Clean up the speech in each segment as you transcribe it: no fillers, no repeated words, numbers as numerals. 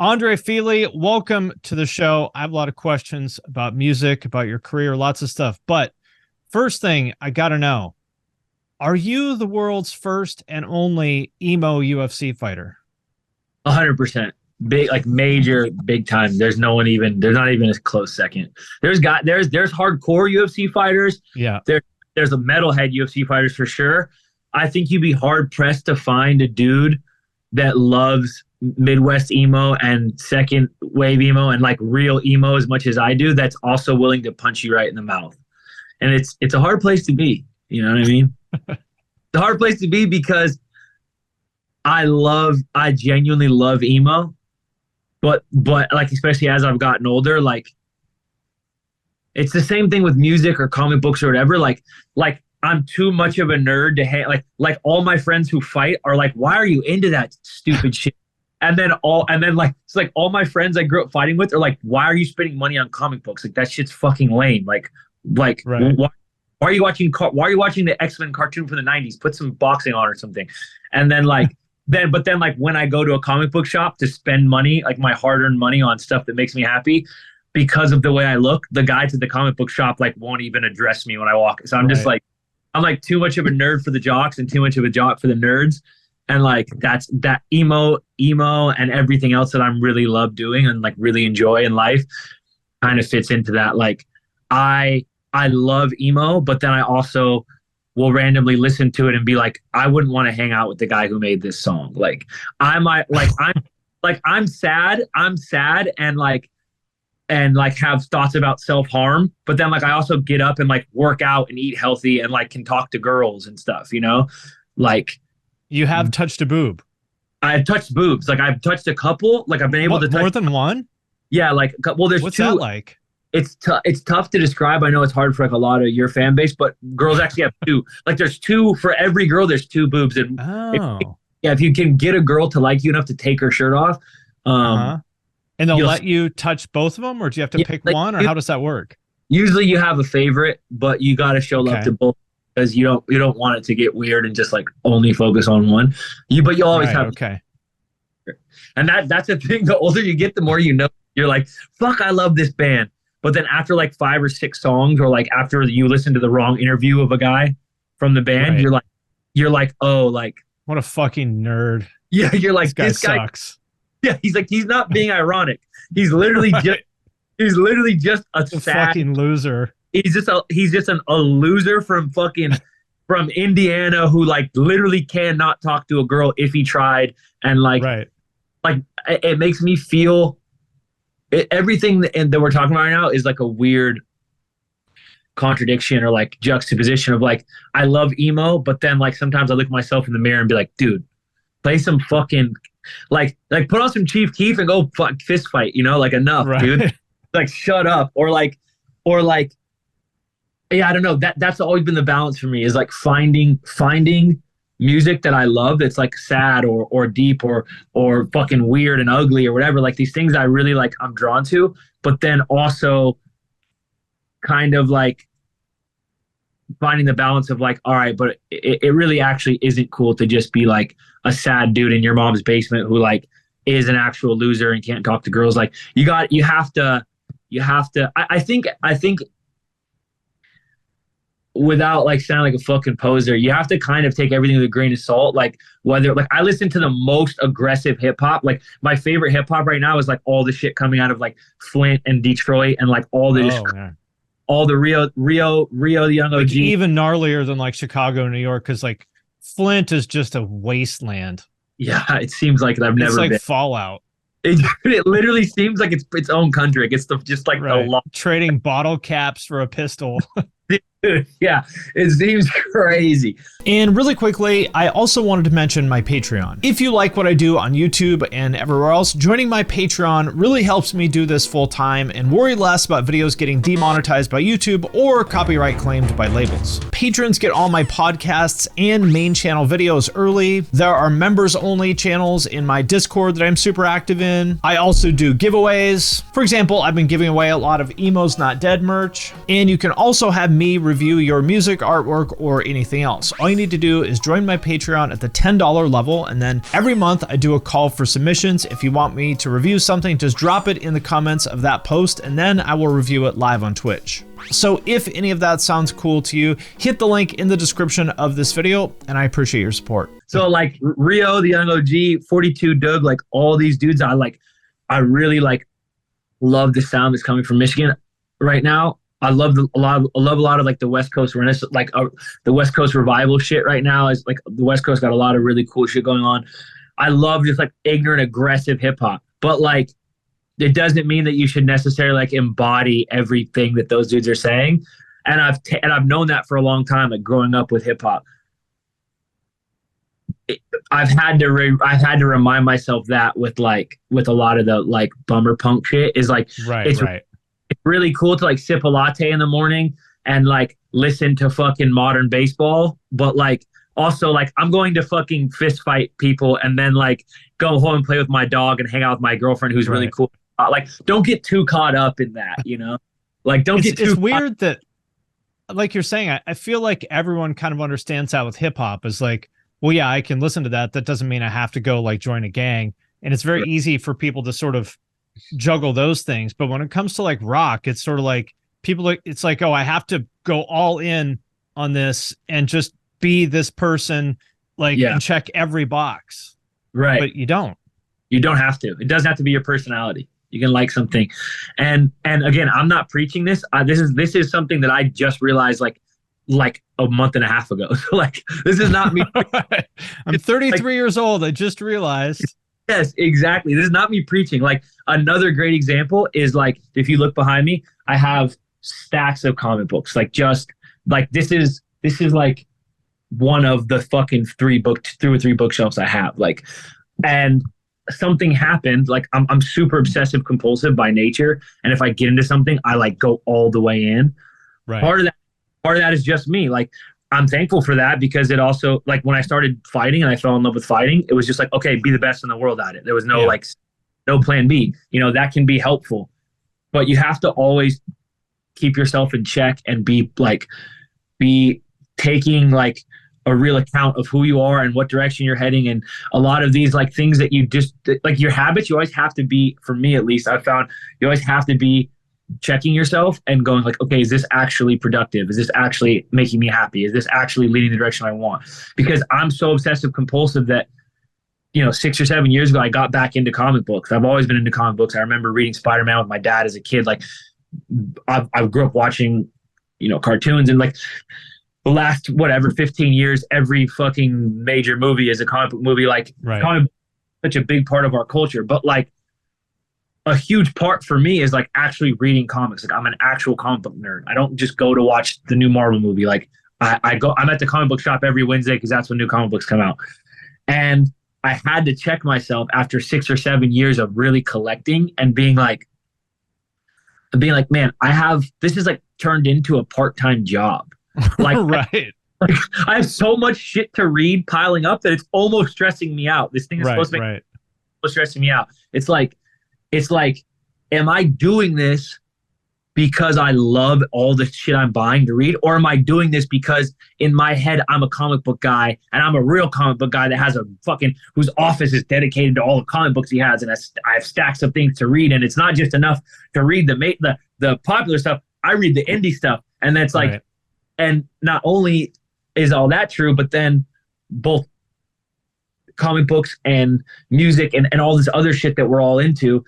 Andre Fili, welcome to the show. I have a lot of questions about music, about your career, lots of stuff. But first thing I got to know, are you the world's first and only emo UFC fighter? 100%. Big, like major, big time. There's not even a close second. There's hardcore UFC fighters. Yeah. There's a metalhead UFC fighters for sure. I think you'd be hard pressed to find a dude that loves Midwest emo and second wave emo and like real emo as much as I do, that's also willing to punch you right in the mouth. And it's a hard place to be. You know what I mean? It's a hard place to be because I genuinely love emo. But like, especially as I've gotten older, like it's the same thing with music or comic books or whatever. Like I'm too much of a nerd to hang, like all my friends who fight are like, why are you into that stupid shit? And then like, it's like all my friends I grew up fighting with are like, why are you spending money on comic books? Like that shit's fucking lame. Like, right. why are you watching the X-Men cartoon from the 90s? Put some boxing on or something. And then like, but then like when I go to a comic book shop to spend money, like my hard-earned money on stuff that makes me happy, because of the way I look, the guys at the comic book shop like won't even address me when I walk. So I'm just like, I'm like too much of a nerd for the jocks and too much of a jock for the nerds. And like that emo and everything else that I'm really love doing and like really enjoy in life kind of fits into that. Like I love emo, but then I also will randomly listen to it and be like, I wouldn't want to hang out with the guy who made this song. Like I'm sad and like have thoughts about self-harm, but then like I also get up and like work out and eat healthy and like can talk to girls and stuff, you know? Like you have touched a boob. I've touched boobs. Like I've touched a couple, like I've been able to touch more than one. Yeah. Like, well, there's What's two. That like? It's tough to describe. I know it's hard for like a lot of your fan base, but girls actually have two. Like there's two for every girl. There's two boobs. And if you can get a girl to like you enough to take her shirt off, and they'll let you touch both of them, or do you have to pick one, or how does that work? Usually you have a favorite, but you got to show love to both because you don't want it to get weird and just like only focus on one. But you always have. Okay. And that's the thing. The older you get, the more you know. You're like, fuck, I love this band. But then after like 5 or 6 songs, or like after you listen to the wrong interview of a guy from the band, you're like, oh, like what a fucking nerd. Yeah, you're like, this guy sucks. Yeah, he's like, he's not being ironic. He's literally just a sad fucking loser. He's just a loser from Indiana who like literally cannot talk to a girl if he tried, and like it makes me feel. Everything that we're talking about right now is like a weird contradiction or like juxtaposition of like, I love emo, but then like sometimes I look at myself in the mirror and be like, dude, play some fucking like put on some Chief Keef and go fist fight, you know, like enough, dude. Like shut up. Or like yeah, I don't know. That's always been the balance for me, is like finding music that I love that's like sad or deep or fucking weird and ugly or whatever, like these things I really like, I'm drawn to, but then also kind of like finding the balance of like, all right, but it really actually isn't cool to just be like a sad dude in your mom's basement who like is an actual loser and can't talk to girls. Like you have to I think without like sounding like a fucking poser, you have to kind of take everything with a grain of salt. Like whether like I listen to the most aggressive hip hop, like my favorite hip hop right now is like all the shit coming out of like Flint and Detroit and like all the Rio the young OG. Like even gnarlier than like Chicago, New York, because like Flint is just a wasteland. Yeah, it seems like I've never been. Fallout. It literally seems like it's its own country. It gets just like the law. Trading bottle caps for a pistol. Yeah, it seems crazy. And really quickly, I also wanted to mention my Patreon. If you like what I do on YouTube and everywhere else, joining my Patreon really helps me do this full time and worry less about videos getting demonetized by YouTube or copyright claimed by labels. Patrons get all my podcasts and main channel videos early. There are members only channels in my Discord that I'm super active in. I also do giveaways. For example, I've been giving away a lot of Emo's Not Dead merch, and you can also have me review your music, artwork, or anything else. All you need to do is join my Patreon at the $10 level, and then every month I do a call for submissions. If you want me to review something, just drop it in the comments of that post, and then I will review it live on Twitch. So if any of that sounds cool to you, hit the link in the description of this video, and I appreciate your support. So like Rio, the Young OG, 42 Doug, like all these dudes, I really like love the sound that's coming from Michigan right now. I love a lot of like the West Coast Renaissance, like the West Coast revival shit right now. Is like the West Coast got a lot of really cool shit going on. I love just like ignorant, aggressive hip hop, but like it doesn't mean that you should necessarily like embody everything that those dudes are saying. And I've known that for a long time, like growing up with hip hop. I've had to remind myself that with a lot of the like bummer punk shit is like it's really cool to like sip a latte in the morning and like listen to fucking modern baseball, but like also like I'm going to fucking fist fight people and then like go home and play with my dog and hang out with my girlfriend who's really cool. Like don't get too caught up in that, you know? Like don't get too. It's weird that, like you're saying, I feel like everyone kind of understands that with hip hop is like, well, yeah, I can listen to that. That doesn't mean I have to go like join a gang. And it's very easy for people to sort of juggle those things. But when it comes to like rock, it's sort of like it's like, oh, I have to go all in on this and just be this person, like, and check every box. Right. But you don't have to. It doesn't have to be your personality. You can like something. And again, I'm not preaching this. This is something that I just realized like a month and a half ago. So like, this is not me. I'm 33 years old. I just realized. Yes, exactly. This is not me preaching. Like another great example is like, if you look behind me, I have stacks of comic books. Like just like, this is like one of the fucking 3 or 3 bookshelves I have. Like, and something happened. Like I'm super obsessive compulsive by nature. And if I get into something, I like go all the way in. Right. Part of that is just me. Like I'm thankful for that because it also like when I started fighting and I fell in love with fighting, it was just like, okay, be the best in the world at it. There was no like no plan B, you know, that can be helpful, but you have to always keep yourself in check and be taking like a real account of who you are and what direction you're heading. And a lot of these like things that you just like your habits, you always have to be, for me at least, I've found you always have to be checking yourself and going like, okay, is this actually productive? Is this actually making me happy? Is this actually leading the direction I want? Because I'm so obsessive compulsive that, you know, 6 or 7 years ago, I got back into comic books. I've always been into comic books. I remember reading Spider-Man with my dad as a kid. Like I grew up watching, you know, cartoons, and like the last, 15 years, every fucking major movie is a comic book movie. Like comic book is such a big part of our culture, but like, a huge part for me is like actually reading comics. Like I'm an actual comic book nerd. I don't just go to watch the new Marvel movie. Like I'm at the comic book shop every Wednesday because that's when new comic books come out. And I had to check myself after 6 or 7 years of really collecting and being like, man, this is like turned into a part-time job. Like, right. Like I have so much shit to read piling up that it's almost stressing me out. This thing is supposed to make stressing me out. It's like, am I doing this because I love all the shit I'm buying to read? Or am I doing this because in my head, I'm a comic book guy and I'm a real comic book guy that has whose office is dedicated to all the comic books he has. And I have stacks of things to read. And it's not just enough to read the popular stuff. I read the indie stuff. And that's like, and not only is all that true, but then both comic books and music and all this other shit that we're all into,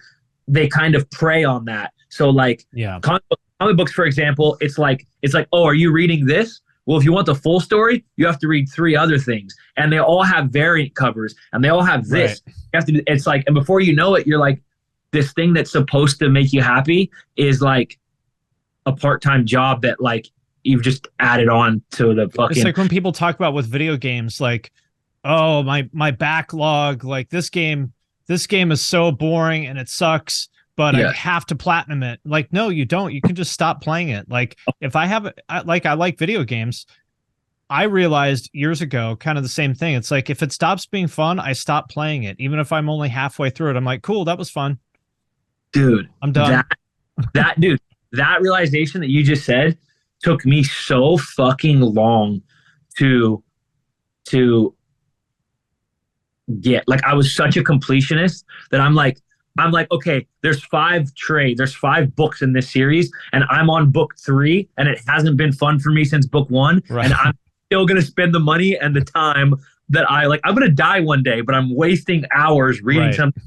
they kind of prey on that. So like comic books, for example, it's like, oh, are you reading this? Well, if you want the full story, you have to read 3 other things, and they all have variant covers and they all have this. You have to, it's like, and before you know it, you're like, this thing that's supposed to make you happy is like a part-time job that like you've just added on to the fucking. It's like when people talk about with video games, like, oh, my backlog, like this game is so boring and it sucks, but I have to platinum it. Like, no, you don't. You can just stop playing it. Like if I like video games, I realized years ago, kind of the same thing. It's like, if it stops being fun, I stop playing it. Even if I'm only halfway through it, I'm like, cool, that was fun. Dude, I'm done. That realization that you just said took me so fucking long to get. Like, I was such a completionist that I'm like, okay, there's 5 books in this series, and I'm on book 3, and it hasn't been fun for me since book 1, Right. and I'm still gonna spend the money and the time that I'm gonna die one day, but I'm wasting hours reading Right. something.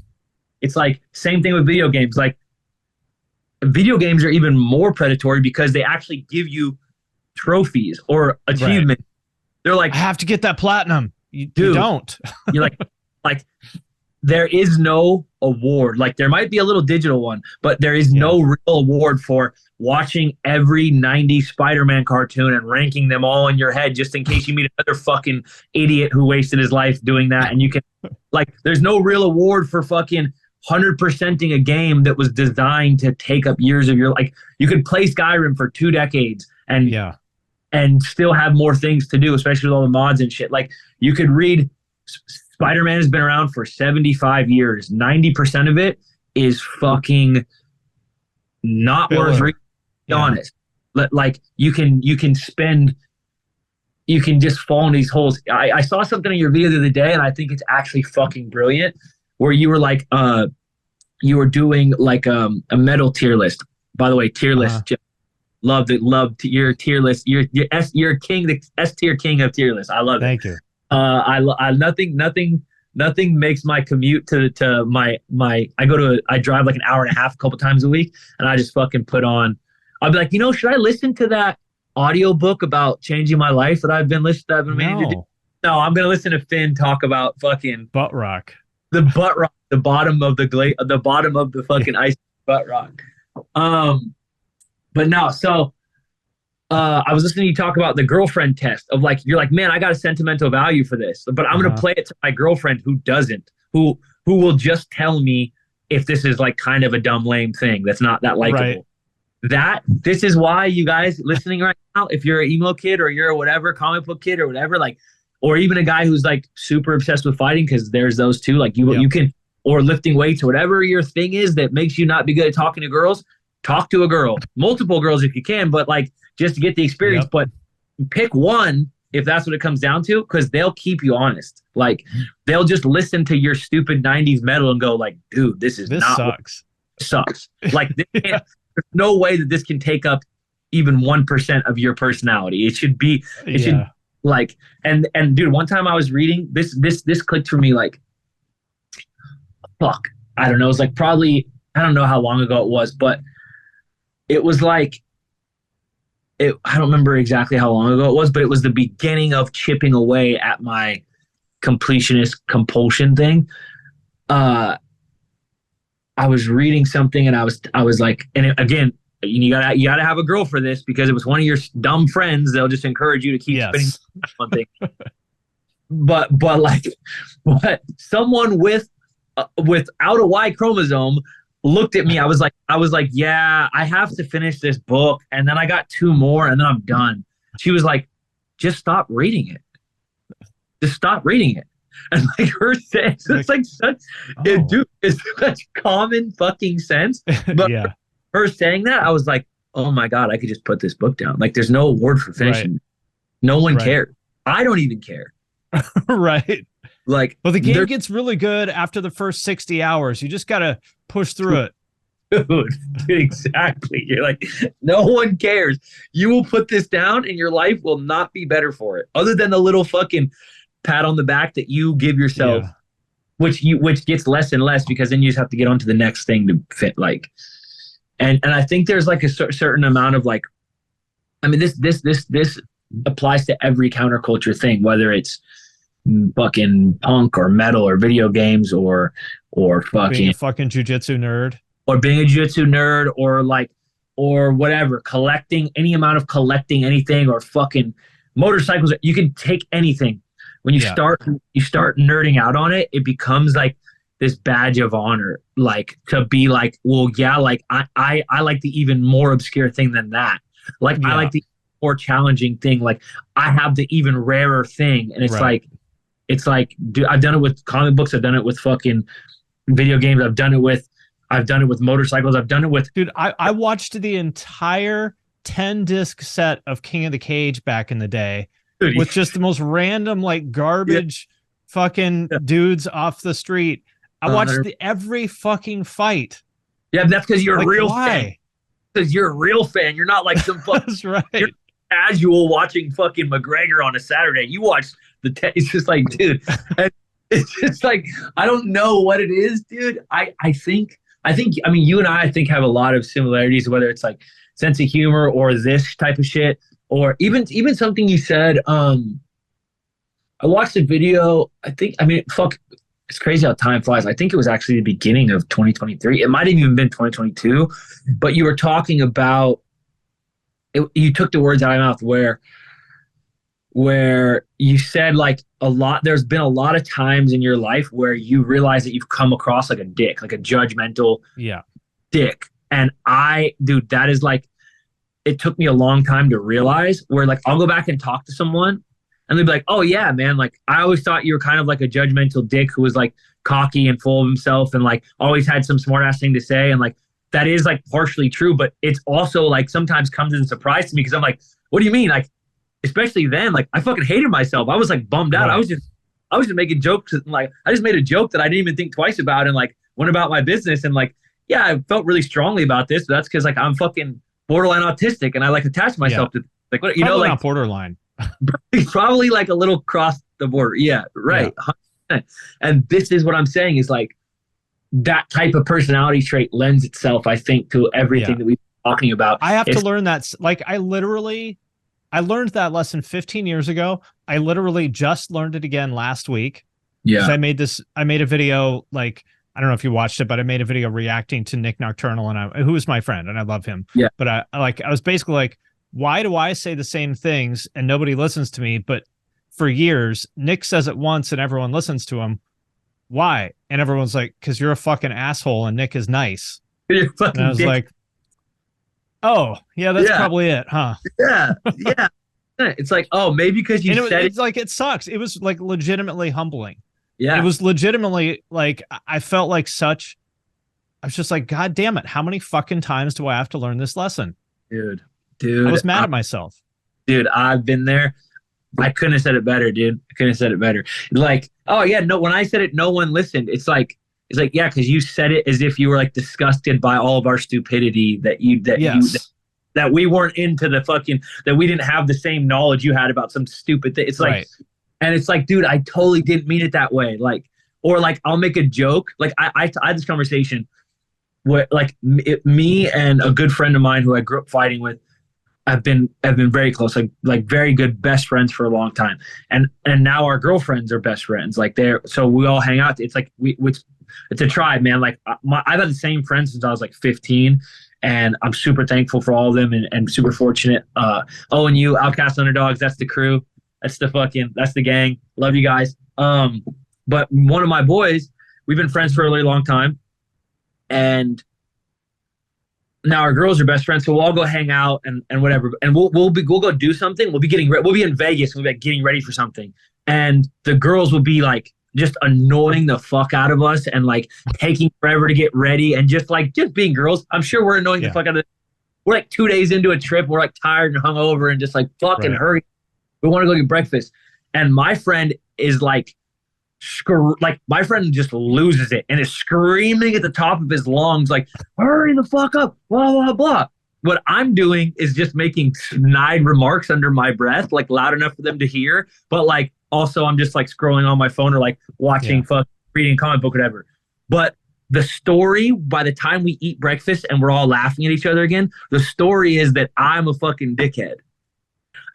It's like same thing with video games. Like, video games are even more predatory because they actually give you trophies or achievements. Right. They're like, I have to get that platinum. You don't. You're like there is no award. Like, there might be a little digital one, but there is no real award for watching every 90s Spider-Man cartoon and ranking them all in your head just in case you meet another fucking idiot who wasted his life doing that. And you can, like, there's no real award for fucking 100%ing a game that was designed to take up years of your, like, you could play Skyrim for 2 decades and still have more things to do, especially with all the mods and shit. Like, you could read, Spider-Man has been around for 75 years. 90% of it is fucking not worth reading, honest. Like, you can just fall in these holes. I saw something in your video the other day, and I think it's actually fucking brilliant, where you were like, you were doing like a metal tier list. By the way, tier list. Love your tier list. You're king, the S tier king of tier list. I love it. Thank you. Nothing makes my commute to my I drive like an hour and a half a couple times a week, and I just fucking put on. I'll be like, should I listen to that audio book about changing my life that I've been meaning to do? No, I'm gonna listen to Finn talk about fucking butt rock. The butt rock, the bottom of the fucking ice butt rock. But no, so I was listening to you talk about the girlfriend test of, like, you're like, man, I got a sentimental value for this, but I'm gonna play it to my girlfriend who doesn't, who will just tell me if this is like kind of a dumb, lame thing that's not that likable. Right. This is why, you guys listening right now, if you're an emo kid or you're a whatever comic book kid or whatever, like, or even a guy who's like super obsessed with fighting, because there's those too, like you can, or lifting weights or whatever your thing is that makes you not be good at talking to girls. Talk to a girl, multiple girls if you can, but like, just to get the experience. But pick one if that's what it comes down to, because they'll keep you honest. Like, they'll just listen to your stupid 90s metal and go like, dude, this sucks. Like, there's no way that this can take up even 1% of your personality. It should like, and dude, one time I was reading this clicked for me, like, fuck, I don't know. It was like, probably, I don't know how long ago it was, but it was like, I don't remember exactly how long ago it was, but it was the beginning of chipping away at my completionist compulsion thing. I was reading something, and I was like, and again, you gotta have a girl for this, because it was one of your dumb friends. They'll just encourage you to keep spinning one thing. but someone without a Y chromosome looked at me. I was like, yeah, I have to finish this book, and then I got 2 more, and then I'm done. She was like, just stop reading it. And like, her sense, it's like such, dude, it's such common fucking sense. But her saying that, I was like, oh my God, I could just put this book down. Like, there's no award for finishing. Right. No one cares. I don't even care. Right. Like, well, the game gets really good after the first 60 hours. You just got to push through it. Dude, exactly. You're like, no one cares. You will put this down and your life will not be better for it, other than the little fucking pat on the back that you give yourself, which gets less and less, because then you just have to get on to the next thing to fit. Like, and I think there's like a certain amount of, like, I mean, this applies to every counterculture thing, whether it's fucking punk or metal or video games or being a fucking jujitsu nerd, or whatever, collecting anything, or fucking motorcycles. You can take anything. When you start nerding out on it, it becomes like this badge of honor, like, to be like, well, yeah, like I like the even more obscure thing than that. Like, I like the more challenging thing. Like, I have the even rarer thing. And it's like, dude, I've done it with comic books. I've done it with fucking video games. I've done it with motorcycles. I've done it with, dude, I watched the entire 10-disc set of King of the Cage back in the day, Dude, with just the most random, like, garbage fucking dudes off the street. I watched every fucking fight. Yeah, that's because you're Like, a real why? fan. Because you're a real fan. You're not like some fucking That's right. You're casual watching fucking McGregor on a Saturday. You watch it's just like, dude. It's just like, I don't know what it is, dude. I think I mean, you and I think have a lot of similarities, whether it's like sense of humor or this type of shit, or even something you said. I watched a video. Fuck, it's crazy how time flies. I think it was actually the beginning of 2023. It might have even been 2022, but you were talking about it, you took the words out of my mouth where you said, like, there's been a lot of times in your life where you realize that you've come across like a dick, like a judgmental dick. And dude, that is like, it took me a long time to realize, where like I'll go back and talk to someone and they'll be like, oh yeah, man, like I always thought you were kind of like a judgmental dick who was like cocky and full of himself and like always had some smart ass thing to say. And like, that is like partially true, but it's also like sometimes comes as a surprise to me, because I'm like, what do you mean? Like, especially then, like I fucking hated myself. I was like bummed out. Right. I was just making jokes. Like I just made a joke that I didn't even think twice about, and like went about my business. And like, yeah, I felt really strongly about this, but that's because like I'm fucking borderline autistic and I like attach myself to like, what, you probably know, like not borderline. probably like a little cross the border. Yeah, right. Yeah. And this is what I'm saying is like that type of personality trait lends itself, I think, to everything that we've been talking about. I have to learn that. Like I learned that lesson 15 years ago. I literally just learned it again last week. Yeah. I made a video, like, I don't know if you watched it, but I made a video reacting to Nick Nocturnal, who is my friend and I love him. Yeah. But I was basically like, why do I say the same things and nobody listens to me? But for years, Nick says it once and everyone listens to him. Why? And everyone's like, because you're a fucking asshole and Nick is nice. You're fucking and I was dick. like, oh, yeah, that's probably it, huh? Yeah. Yeah. It's like, oh, maybe because you said it's like, it sucks. It was like legitimately humbling. Yeah. It was legitimately like, I felt like I was just like, God damn it. How many fucking times do I have to learn this lesson? Dude. I was mad at myself. Dude, I've been there. I couldn't have said it better, dude. I couldn't have said it better. Like, oh yeah, no, when I said it, no one listened. It's like, yeah, because you said it as if you were like disgusted by all of our stupidity, that we weren't into the fucking, that we didn't have the same knowledge you had about some stupid thing. It's like, right. And it's like, dude, I totally didn't mean it that way. Like, or like, I'll make a joke. Like I had this conversation where like me and a good friend of mine who I grew up fighting with, have been very close, like very good best friends for a long time. And now our girlfriends are best friends. Like so we all hang out. It's like, it's a tribe, man. Like I've had the same friends since I was like 15. And I'm super thankful for all of them and super fortunate. And you, Outcast Underdogs, that's the crew. That's the gang. Love you guys. But one of my boys, we've been friends for a really long time. And now our girls are best friends. So we'll all go hang out and whatever. And we'll go do something. We'll be getting ready. We'll be in Vegas and we'll be like getting ready for something. And the girls will be like, just annoying the fuck out of us and like taking forever to get ready and just being girls. I'm sure we're annoying the fuck out of it. We're like 2 days into a trip. We're like tired and hungover and just like fucking hurry. We want to go get breakfast. And my friend is like my friend just loses it and is screaming at the top of his lungs, like, hurry the fuck up, blah, blah, blah. What I'm doing is just making snide remarks under my breath, like loud enough for them to hear. But like, also I'm just like scrolling on my phone or like watching reading a comic book, whatever. But the story, by the time we eat breakfast and we're all laughing at each other again, the story is that I'm a fucking dickhead.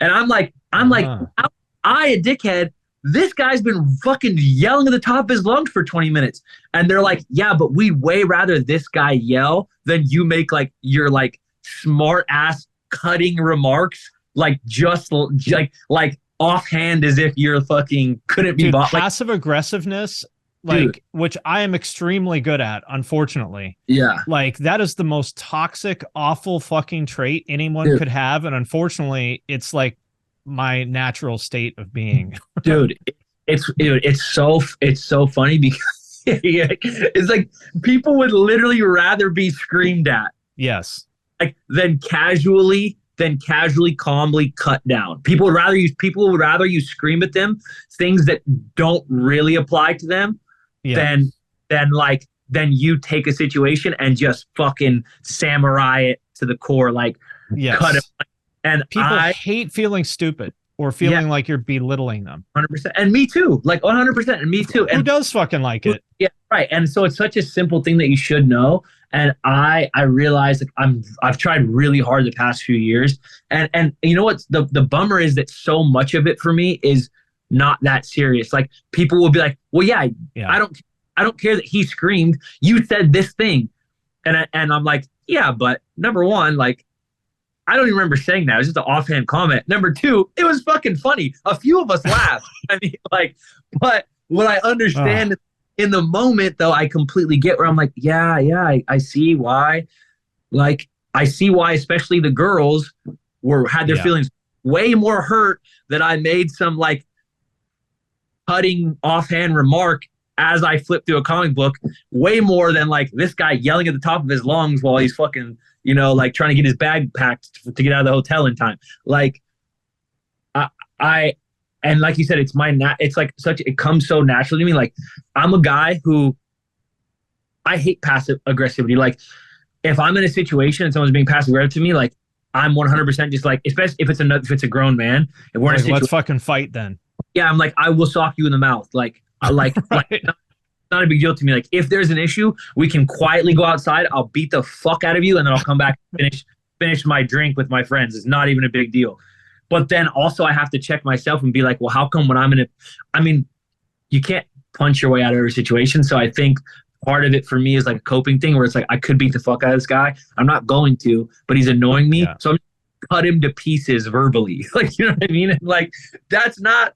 And I'm like, I a dickhead. This guy's been fucking yelling at the top of his lungs for 20 minutes. And they're like, yeah, but we'd way rather this guy yell than you make like your like smart ass cutting remarks, like just like offhand as if you're fucking couldn't be bought. Passive aggressiveness, like, dude, which I am extremely good at, unfortunately. Yeah. Like that is the most toxic, awful fucking trait anyone could have. And unfortunately, it's like my natural state of being. Dude, it's so funny because it's like people would literally rather be screamed at. Yes. Like than casually than casually, calmly cut down. People would rather you scream at them things that don't really apply to them than you take a situation and just fucking samurai it to the core, like cut it. And people hate feeling stupid or feeling like you're belittling them. 100%. And me too. Like 100%. And me too. Who does fucking like it? Yeah, right. And so it's such a simple thing that you should know. And I realized like I've tried really hard the past few years. And you know what the bummer is that so much of it for me is not that serious. Like people will be like, well, yeah. I don't care that he screamed. You said this thing. And I'm like, yeah, but number one, like, I don't even remember saying that. It was just an offhand comment. Number two, it was fucking funny. A few of us laughed. I mean, like, but what I understand in the moment, though, I completely get where I'm like, I see why. Like, I see why, especially the girls had their feelings way more hurt that I made some like cutting offhand remark as I flipped through a comic book, way more than like this guy yelling at the top of his lungs while he's fucking, you know, like trying to get his bag packed to get out of the hotel in time. Like and like you said, it's it's like it comes so naturally to me. Like I'm a guy who I hate passive aggressivity. Like if I'm in a situation and someone's being passive aggressive to me, like I'm 100% just like, especially if it's a grown man, if we're in a situation, let's fucking fight then. Yeah. I'm like, I will sock you in the mouth. Like, right. Not a big deal to me. Like if there's an issue, we can quietly go outside. I'll beat the fuck out of you, and then I'll come back and finish my drink with my friends. It's not even a big deal. But then also I have to check myself and be like, well, how come when you can't punch your way out of every situation. So I think part of it for me is like a coping thing where it's like, I could beat the fuck out of this guy. I'm not going to, but he's annoying me. Yeah. So I'm cut him to pieces verbally. Like, you know what I mean? And like, that's not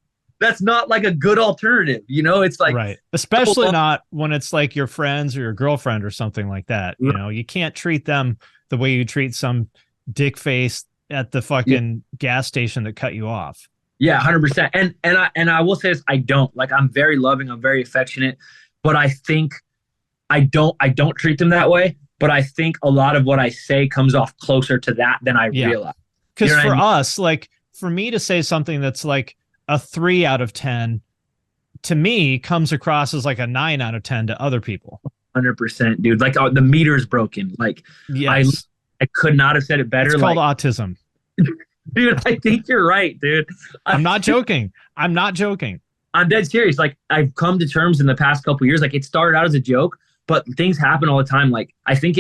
like a good alternative, you know? It's like, right. Especially not when it's like your friends or your girlfriend or something like that. You know, you can't treat them the way you treat some dick face at the fucking gas station that cut you off. Yeah, 100%. And I will say this, I don't. Like, I'm very loving, I'm very affectionate, but I think I don't treat them that way. But I think a lot of what I say comes off closer to that than I realize. Because for us, like for me to say something that's like a 3 out of 10 to me comes across as like a 9 out of 10 to other people. 100%, dude. Like the meter's broken. Like I could not have said it better. It's called autism. Dude, I think you're right, dude. I'm not joking. I'm dead serious. Like I've come to terms in the past couple of years. Like it started out as a joke, but things happen all the time. Like I think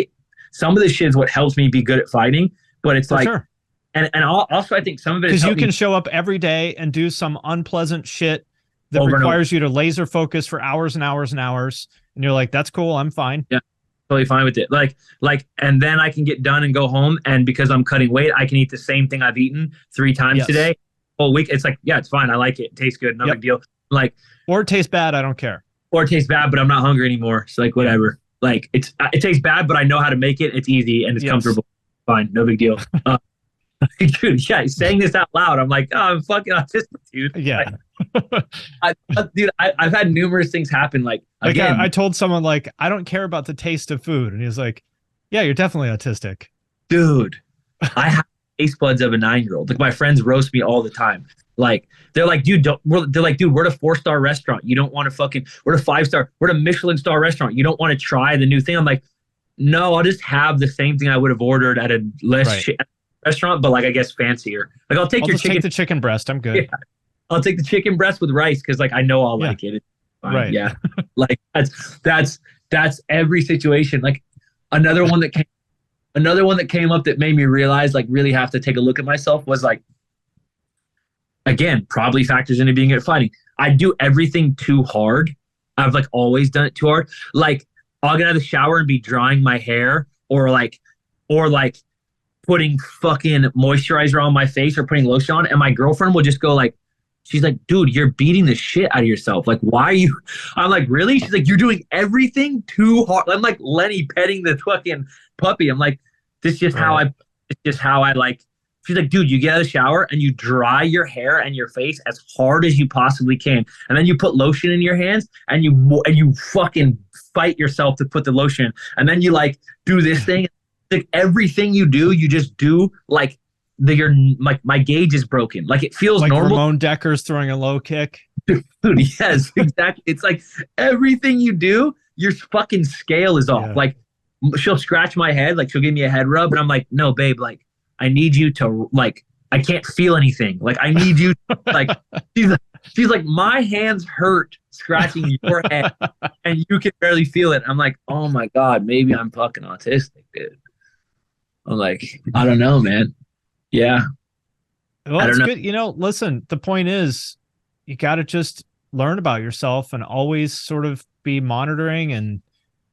some of this shit is what helps me be good at fighting. But it's like, sure. and also I think some of it is because you can show up every day and do some unpleasant shit that requires you to laser focus for hours and hours and hours, and you're like, that's cool. I'm fine. Yeah. Totally fine with it. Like, and then I can get done and go home. And because I'm cutting weight, I can eat the same thing I've eaten 3 times today, whole week. It's like, yeah, it's fine. I like it. It tastes good. No big deal. Like, or it tastes bad. I don't care. Or it tastes bad, but I'm not hungry anymore. So like, whatever. Like it tastes bad, but I know how to make it. It's easy and it's comfortable. Fine. No big deal. Dude, saying this out loud, I'm like, oh, I'm fucking autistic, dude. Yeah. I've had numerous things happen. Like again, I told someone like, I don't care about the taste of food. And he's like, yeah, you're definitely autistic. Dude, I have taste buds of a 9-year-old. Like my friends roast me all the time. Like they're like, dude, we're at a 4-star restaurant. You don't want to we're at a 5-star, we're at a Michelin star restaurant. You don't want to try the new thing. I'm like, no, I'll just have the same thing I would have ordered at a less restaurant, but like I guess fancier. Like I'll take the chicken breast. I'm good. Yeah. I'll take the chicken breast with rice because like I know I'll like it. It's fine. Right. Yeah. Like that's every situation. Like another one that came up that made me realize like really have to take a look at myself was like, again, probably factors into being good at fighting. I do everything too hard. I've like always done it too hard. Like I'll get out of the shower and be drying my hair or like putting fucking moisturizer on my face or putting lotion on, and my girlfriend will just go like, she's like, dude, you're beating the shit out of yourself. Like, why are you? I'm like, really? She's like, you're doing everything too hard. I'm like Lenny petting the fucking puppy. I'm like, this is just how I like. She's like, dude, you get out of the shower and you dry your hair and your face as hard as you possibly can. And then you put lotion in your hands and you fucking fight yourself to put the lotion in. And then you like do this thing. Like everything you do, you just do like my gauge is broken. Like it feels like normal. Ramon Decker's throwing a low kick. Dude, yes, exactly. It's like everything you do, your fucking scale is off. Yeah. Like she'll scratch my head, like she'll give me a head rub, and I'm like, no, babe, like I need you to like I can't feel anything. Like I need you to, like she's like my hands hurt scratching your head and you can barely feel it. I'm like, oh my God, maybe I'm fucking autistic, dude. I'm like, I don't know, man. Yeah. Well, it's good. You know, listen, the point is you got to just learn about yourself and always sort of be monitoring and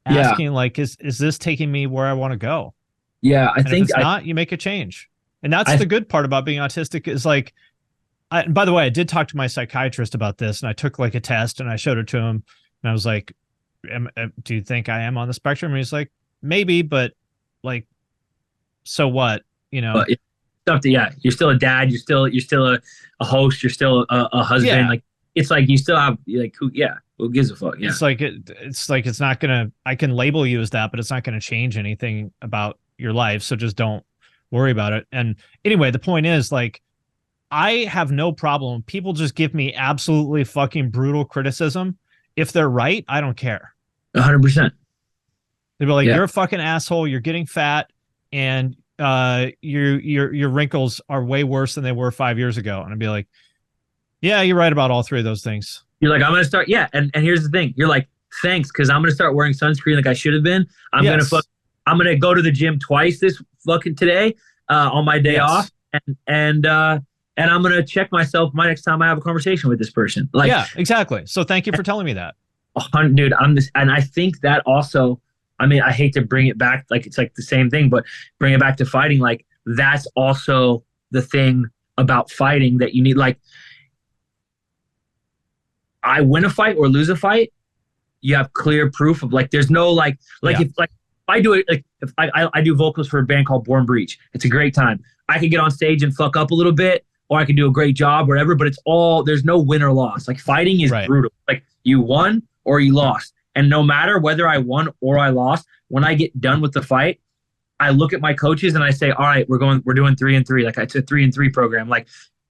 asking like, is this taking me where I want to go? Yeah. I think if it's not, you make a change. And that's the good part about being autistic is like, by the way, I did talk to my psychiatrist about this and I took like a test and I showed it to him and I was like, do you think I am on the spectrum? And he's like, maybe, but like, so what, you know? You're still a dad. You're still a host. You're still a husband. Yeah. Like it's like you still have like who gives a fuck? Yeah. It's not gonna. I can label you as that, but it's not gonna change anything about your life. So just don't worry about it. And anyway, the point is like, I have no problem. People just give me absolutely fucking brutal criticism. If they're right, I don't care. 100%. They'd be like, you're a fucking asshole. You're getting fat, and your wrinkles are way worse than they were 5 years ago. And I'd be like, yeah, you're right about all three of those things. You're like, I'm going to start. Yeah. And here's the thing. You're like, thanks. Cause I'm going to start wearing sunscreen like I should have been. I'm going to go to the gym twice this fucking today, on my day off. And I'm going to check myself my next time I have a conversation with this person. Like, yeah, exactly. So thank you for telling me that. Dude, and I think that also, I mean, I hate to bring it back, like it's like the same thing, but bring it back to fighting. Like that's also the thing about fighting that you need. Like I win a fight or lose a fight, you have clear proof of like, there's no if I do it, like if I do vocals for a band called Born Breach, it's a great time. I could get on stage and fuck up a little bit, or I could do a great job, whatever, but there's no win or loss. Like fighting is brutal. Like you won or you lost. And no matter whether I won or I lost, when I get done with the fight, I look at my coaches and I say, all right, we're doing 3 and 3. Like it's a 3 and 3 program. Like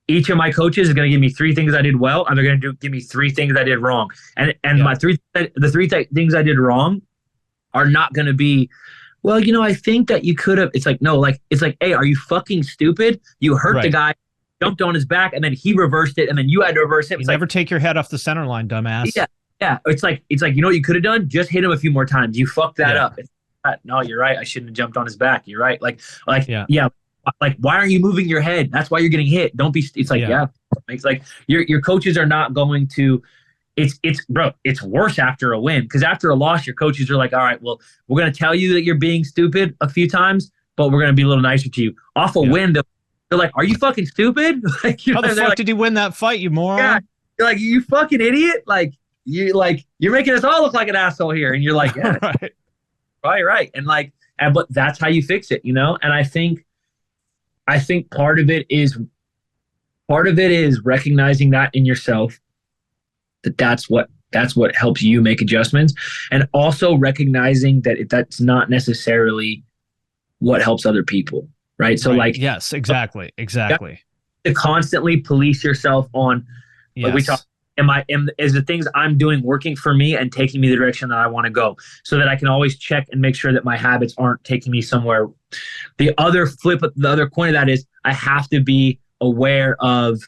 each of my coaches is going to give me 3 things I did well, and they're going to give me 3 things I did wrong. And the 3 things I did wrong are not going to be, well, you know, I think that you could have. It's like, no, like, it's like, hey, are you fucking stupid? You hurt the guy, jumped on his back, and then he reversed it, and then you had to reverse it. You never take your head off the center line, dumbass. Yeah. Yeah, it's like you know what you could have done? Just hit him a few more times. You fucked that up. No, you're right. I shouldn't have jumped on his back. You're right. Like like why aren't you moving your head? That's why you're getting hit. Don't be. It's like It's like your coaches are not going to. It's worse after a win, because after a loss, your coaches are like, all right, well, we're gonna tell you that you're being stupid a few times, but we're gonna be a little nicer to you. Off a win, they're like, are you fucking stupid? Like, how the fuck did you win that fight, you moron? Yeah, you're like, you fucking idiot. You're making us all look like an asshole here. And you're like, yeah, right. And but that's how you fix it, you know? And I think part of it is recognizing that in yourself, that's what helps you make adjustments, and also recognizing that that's not necessarily what helps other people. Right. So yes, exactly. To constantly police yourself on, like we talk, is the things I'm doing working for me and taking me the direction that I want to go, so that I can always check and make sure that my habits aren't taking me somewhere. The other coin of that is I have to be aware of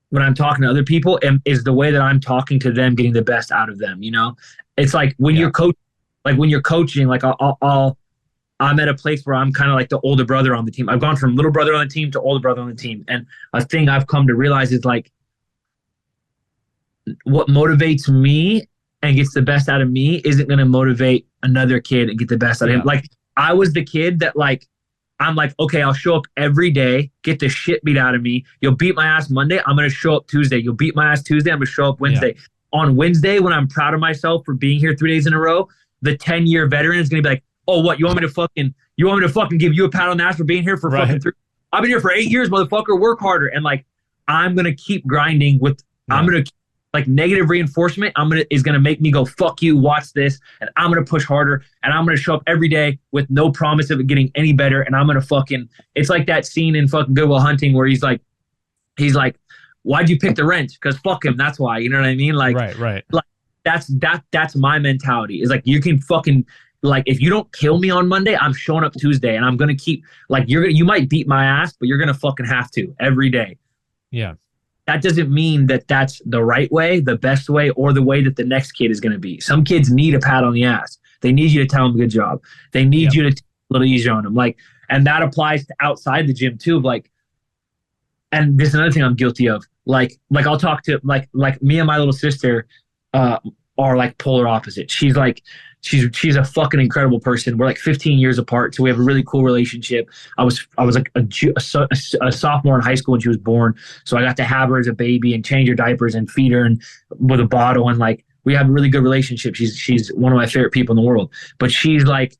when I'm talking to other people, and is the way that I'm talking to them getting the best out of them. You know, it's like when you're coaching, like I'm at a place where I'm kind of like the older brother on the team. I've gone from little brother on the team to older brother on the team. And a thing I've come to realize is like, what motivates me and gets the best out of me isn't going to motivate another kid and get the best out of him. Like I was the kid that I'm like, okay, I'll show up every day, get the shit beat out of me. You'll beat my ass Monday, I'm going to show up Tuesday. You'll beat my ass Tuesday, I'm going to show up Wednesday. Yeah. On Wednesday, when I'm proud of myself for being here 3 days in a row, the 10-year veteran is going to be like, oh, what, you want me to fucking give you a pat on the ass for being here for fucking 3? I've been here for 8 years, motherfucker, work harder. And like, I'm going to keep grinding with, I'm going to like negative reinforcement is gonna make me go, fuck you, watch this, and I'm gonna push harder, and I'm gonna show up every day with no promise of it getting any better, and I'm gonna fucking, it's like that scene in fucking Good Will Hunting where he's like, why'd you pick the wrench? Because fuck him, that's why. You know what I mean? Like, right. Like that's my mentality. Is like, you can fucking, like, if you don't kill me on Monday, I'm showing up Tuesday, and I'm gonna keep, like, you might beat my ass, but you're gonna fucking have to every day. Yeah. That doesn't mean that that's the right way, the best way, or the way that the next kid is gonna be. Some kids need a pat on the ass. They need you to tell them good job. They need you to take a little easier on them. Like, and that applies to outside the gym too. Like, and this is another thing I'm guilty of. Like I'll talk to like me and my little sister are like polar opposites. She's she's a fucking incredible person. We're like 15 years apart, so we have a really cool relationship. I was like a sophomore in high school when she was born, so I got to have her as a baby and change her diapers and feed her and with a bottle, and like we have a really good relationship. She's one of my favorite people in the world. But she's like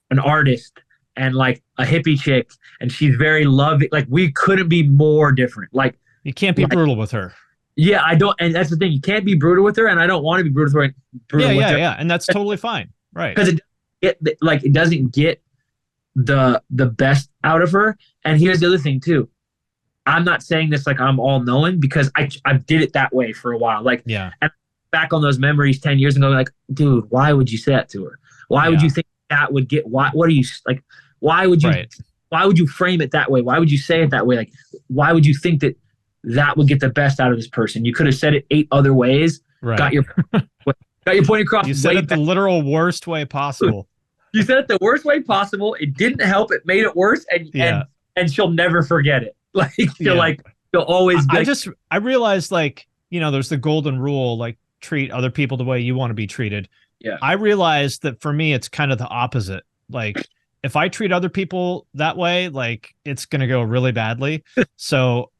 an artist and like a hippie chick, and she's very loving. Like, we couldn't be more different. Like, you can't be brutal with her. Yeah, I don't, and that's the thing. You can't be brutal with her, and I don't want to be brutal with her. Yeah, and that's totally fine, right? Because it doesn't get the best out of her. And here's the other thing too. I'm not saying this like I'm all knowing, because I did it that way for a while. Like, and back on those memories 10 years ago, like, dude, why would you say that to her? Why would you think that would get? What are you like? Why would you? Right. Why would you frame it that way? Why would you say it that way? Like, why would you think that would get the best out of this person? You could have said it 8 other ways. Right. Got your point across. You said it the literal worst way possible. You said it the worst way possible. It didn't help. It made it worse. And she'll never forget it. Like, she'll always be I realized, like, there's the golden rule, like, treat other people the way you want to be treated. Yeah. I realized that for me, it's kind of the opposite. Like, if I treat other people that way, like, it's going to go really badly. So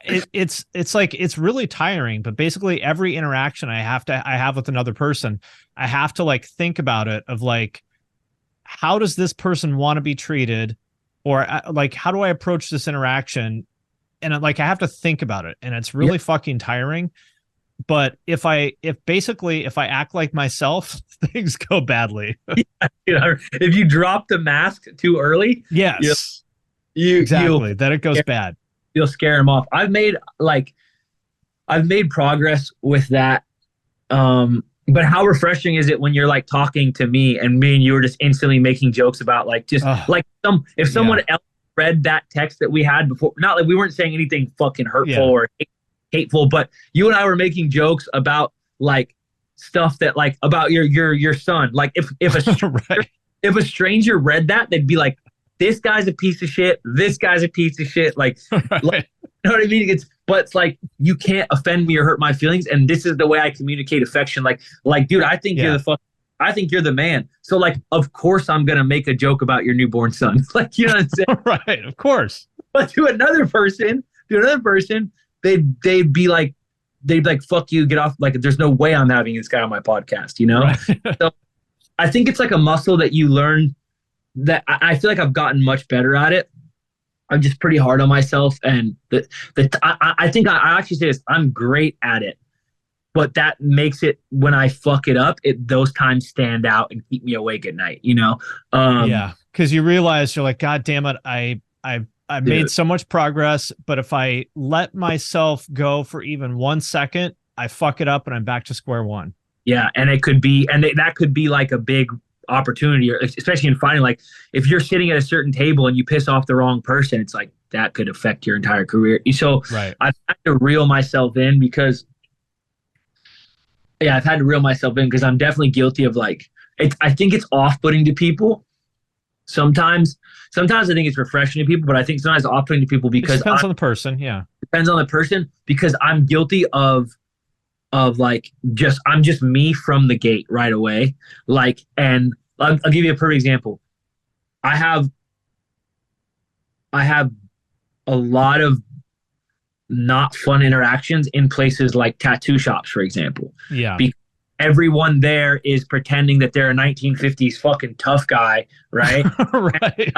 it's like, it's really tiring, but basically every interaction I have with another person, I have to like think about it of like, how does this person want to be treated? Or like, how do I approach this interaction? And like, I have to think about it, and it's really fucking tiring. But if I act like myself, things go badly. If you drop the mask too early, yes, then it goes bad. You'll scare them off. I've made progress with that. But how refreshing is it when you're like talking to me and you were just instantly making jokes about like, just like if someone else read that text that we had before, not like we weren't saying anything fucking hurtful or hateful, but you and I were making jokes about like stuff that like about your son. Like if a stranger, if a stranger read that, they'd be like, this guy's a piece of shit. This guy's a piece of shit. Like, like, you know what I mean? But it's like, you can't offend me or hurt my feelings. And this is the way I communicate affection. Like, dude, I think I think you're the man. So like, of course I'm going to make a joke about your newborn son. Like, you know what I'm saying? Right. Of course. But to another person, they'd be like, fuck you, get off. Like, there's no way I'm having this guy on my podcast, you know? Right. So I think it's like a muscle that you learn, that I feel like I've gotten much better at it. I'm just pretty hard on myself. And I think I actually say this, I'm great at it, but that makes it, when I fuck it up, those times stand out and keep me awake at night, you know? Because you realize, you're like, God damn it, I made so much progress, but if I let myself go for even 1 second, I fuck it up and I'm back to square one. Yeah, and it could be, that could be like a big opportunity, or especially in fighting. Like, if you're sitting at a certain table and you piss off the wrong person, it's like that could affect your entire career. So I've had to reel myself in, because I'm definitely guilty of like, I think it's off-putting to people. Sometimes I think it's refreshing to people, but I think sometimes it's off-putting to people because it depends on the person. Yeah. Depends on the person, because I'm guilty of like, I'm just me from the gate right away. Like, and I'll give you a perfect example. I have a lot of not fun interactions in places like tattoo shops, for example. Yeah. Because everyone there is pretending that they're a 1950s fucking tough guy, right? Right.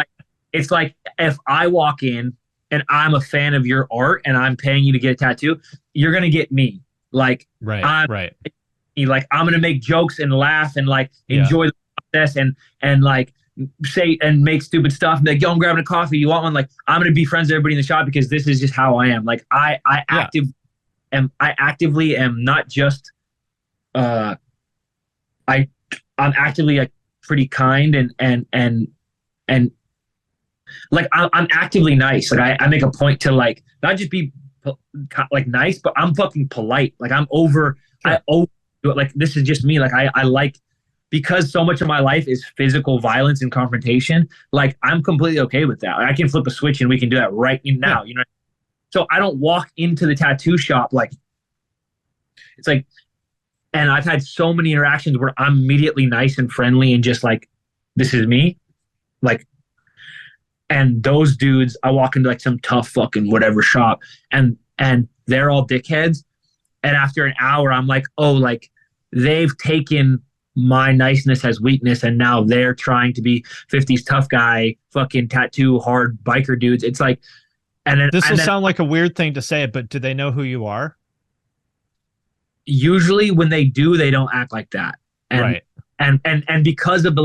It's like, if I walk in and I'm a fan of your art and I'm paying you to get a tattoo, you're going to get me. Like, Right. like I'm gonna make jokes and laugh and like Yeah. enjoy the process and like say and make stupid stuff. Like, yo, I'm grabbing a coffee. You want one? Like, I'm gonna be friends with everybody in the shop because this is just how I am. Like, I actively am not just I'm actively like pretty kind and like I'm actively nice. Like I make a point to like not just be like nice, but I'm fucking polite. Like I'm over. Sure. I over like this is just me. Like I like because so much of my life is physical violence and confrontation. Like I'm completely okay with that. Like, I can flip a switch and we can do that right now. You know. So I don't walk into the tattoo shop like it's like. And I've had so many interactions where I'm immediately nice and friendly and just like, this is me. Like, and those dudes, I walk into like some tough fucking whatever shop and they're all dickheads. And after an hour, I'm like, oh, like they've taken my niceness as weakness. And now they're trying to be 50s tough guy, fucking tattoo hard biker dudes. It's like, and then this will sound like a weird thing to say, but do they know who you are? Usually when they do, they don't act like that. And, right. And because of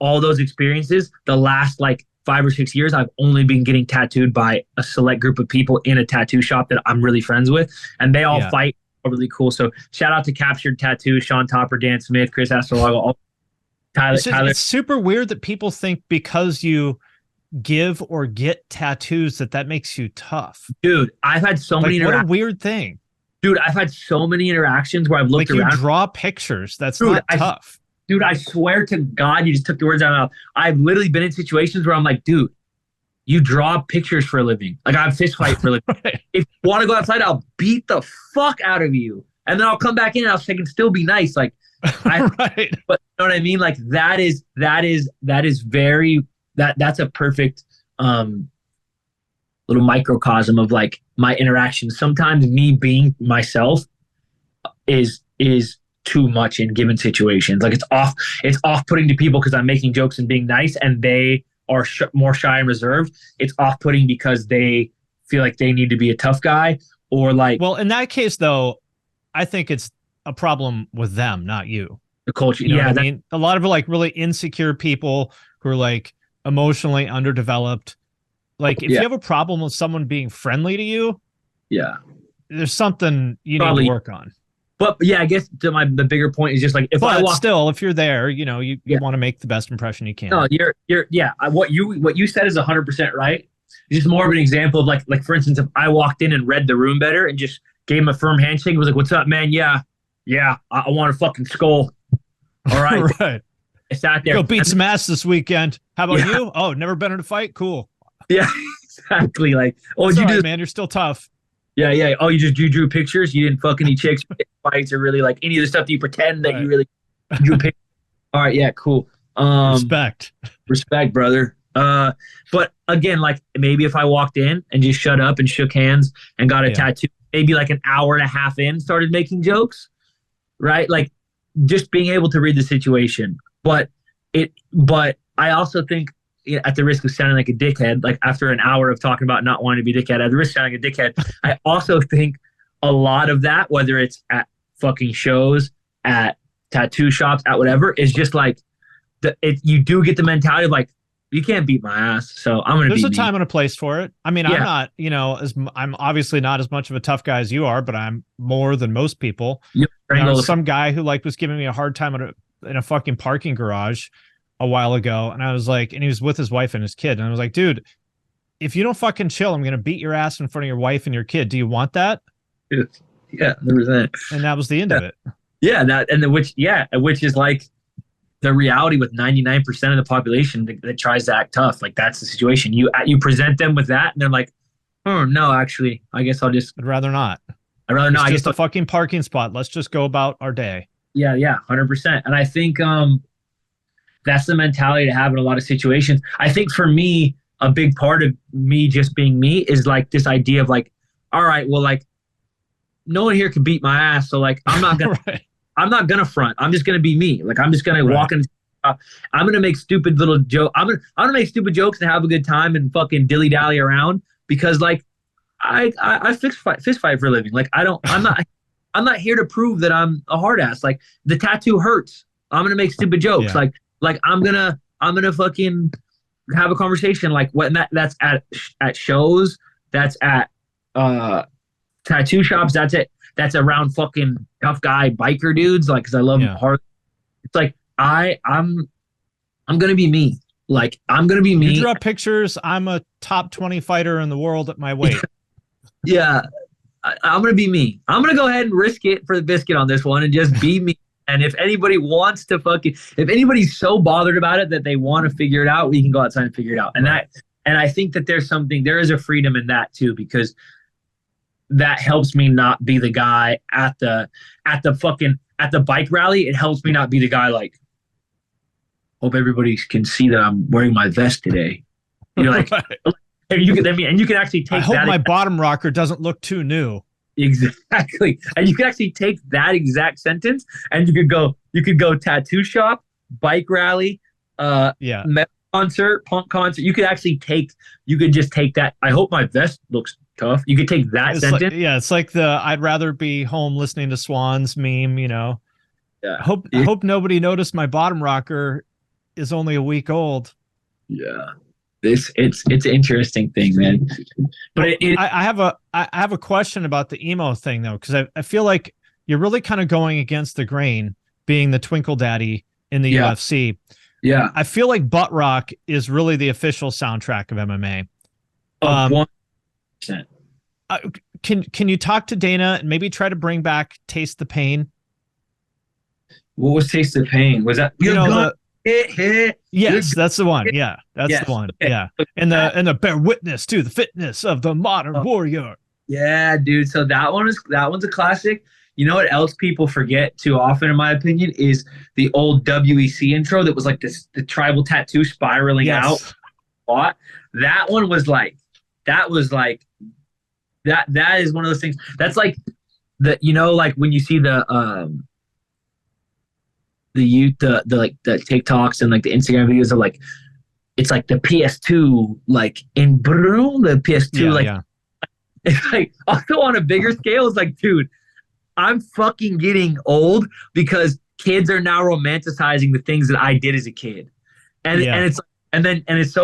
all those experiences, the last like 5 or 6 years, I've only been getting tattooed by a select group of people in a tattoo shop that I'm really friends with. And they all fight really cool. So shout out to Captured Tattoo, Sean Topper, Dan Smith, Chris Astrolago, Tyler. It's super weird that people think because you give or get tattoos that makes you tough. Dude, I've had so many what a weird thing. Dude, I've had so many interactions where I've looked around. You draw pictures. That's not tough. Dude, I swear to God, you just took the words out of my mouth. I've literally been in situations where I'm like, dude, you draw pictures for a living. Like I fist fight for a living. Right. If you want to go outside, I'll beat the fuck out of you. And then I'll come back in and I can still be nice. Like, right. But you know what I mean? Like that's a perfect little microcosm of like my interactions. Sometimes me being myself is too much in given situations. Like it's off-putting to people because I'm making jokes and being nice and they are more shy and reserved. It's off-putting because they feel like they need to be a tough guy or like. Well, in that case though, I think it's a problem with them, not you. The culture. You know what I mean? A lot of like really insecure people who are like emotionally underdeveloped. Like if you have a problem with someone being friendly to you, there's something you need to work on. But yeah, I guess the bigger point is just like if you're there, you know, you want to make the best impression you can. No, what you said is 100% right. It's just more of an example of like for instance, if I walked in and read the room better and just gave him a firm handshake, it was like, "What's up, man? Yeah, I want a fucking skull." All right, right. I sat there. Go beat some ass this weekend. How about you? Oh, never been in a fight? Cool. Yeah, exactly. Like, oh, you do, man. You're still tough. Yeah. Oh, you drew pictures. You didn't fuck any chicks, fights, or really like any of the stuff that you pretend that you really drew pictures. All right, yeah, cool. Respect, brother. But again, like maybe if I walked in and just shut up and shook hands and got a tattoo, maybe like an hour and a half in, started making jokes, right? Like just being able to read the situation. But I also think, at the risk of sounding like a dickhead, like after an hour of talking about not wanting to be a dickhead, at the risk of sounding like a dickhead, I also think a lot of that, whether it's at fucking shows, at tattoo shops, at whatever, is just like, you do get the mentality of like, you can't beat my ass, so I'm going to beat There's a time and a place for it. I mean, I'm not, I'm obviously not as much of a tough guy as you are, but I'm more than most people. Some guy who like was giving me a hard time in a fucking parking garage a while ago, and I was like, and he was with his wife and his kid, and I was like, dude, if you don't fucking chill, I'm gonna beat your ass in front of your wife and your kid. Do you want that? Yeah, there was that. And that was the end of it. Yeah, which is like the reality with 99% of the population that tries to act tough. Like that's the situation. You present them with that, and they're like, oh no, actually, I guess I'd rather not. It's just a fucking parking spot. Let's just go about our day. Yeah, 100%. And I think that's the mentality to have in a lot of situations. I think for me, a big part of me just being me is like this idea of like, all right, well, like no one here can beat my ass. So like, I'm not going to, I'm not going to front. I'm just going to be me. Like, I'm just going to walk in. I'm going to make stupid little jokes. I'm going to make stupid jokes and have a good time and fucking dilly dally around because like I fist fight for a living. Like I'm not here to prove that I'm a hard ass. Like the tattoo hurts. I'm gonna make stupid jokes. Yeah. Like I'm gonna fucking have a conversation. Like what? And that's at shows. That's at tattoo shops. That's it. That's around fucking tough guy biker dudes. Like, cause I love hard. It's like I'm gonna be me. Like I'm gonna be me. You draw pictures. I'm a top 20 fighter in the world at my weight. Yeah, I'm gonna be me. I'm gonna go ahead and risk it for the biscuit on this one and just be me. And if anybody wants to if anybody's so bothered about it that they want to figure it out, we can go outside and figure it out. And I think that there is a freedom in that too, because that helps me not be the guy at the bike rally. It helps me not be the guy like, hope everybody can see that I'm wearing my vest today. You're like, and you can actually take. I hope my bottom rocker doesn't look too new. Exactly, and you can actually take that exact sentence, and you could go tattoo shop, bike rally, metal concert, punk concert. You could just take that. I hope my vest looks tough. You could take that sentence. It's like the I'd rather be home listening to Swans meme. You know, I hope nobody noticed my bottom rocker is only a week old. Yeah. It's an interesting thing, man. But I have a question about the emo thing though, because I feel like you're really kind of going against the grain, being the Twinkle Daddy in the UFC. Yeah, I feel like butt rock is really the official soundtrack of MMA. 100%. Can you talk to Dana and maybe try to bring back Taste the Pain? What was Taste the Pain? Was that Yes, that's the one. Yeah, that's the one. Yeah, and the bear witness to the fitness of the modern warrior. Yeah, dude. So that one's a classic. You know what else people forget too often, in my opinion, is the old WEC intro that was like the tribal tattoo spiraling out. That one was like that is one of those things. That's like like when you see the TikToks and like the Instagram videos of like, it's like the PS2 like in Broom, the PS2 it's like also on a bigger scale. It's like, dude, I'm fucking getting old because kids are now romanticizing the things that I did as a kid, and it's so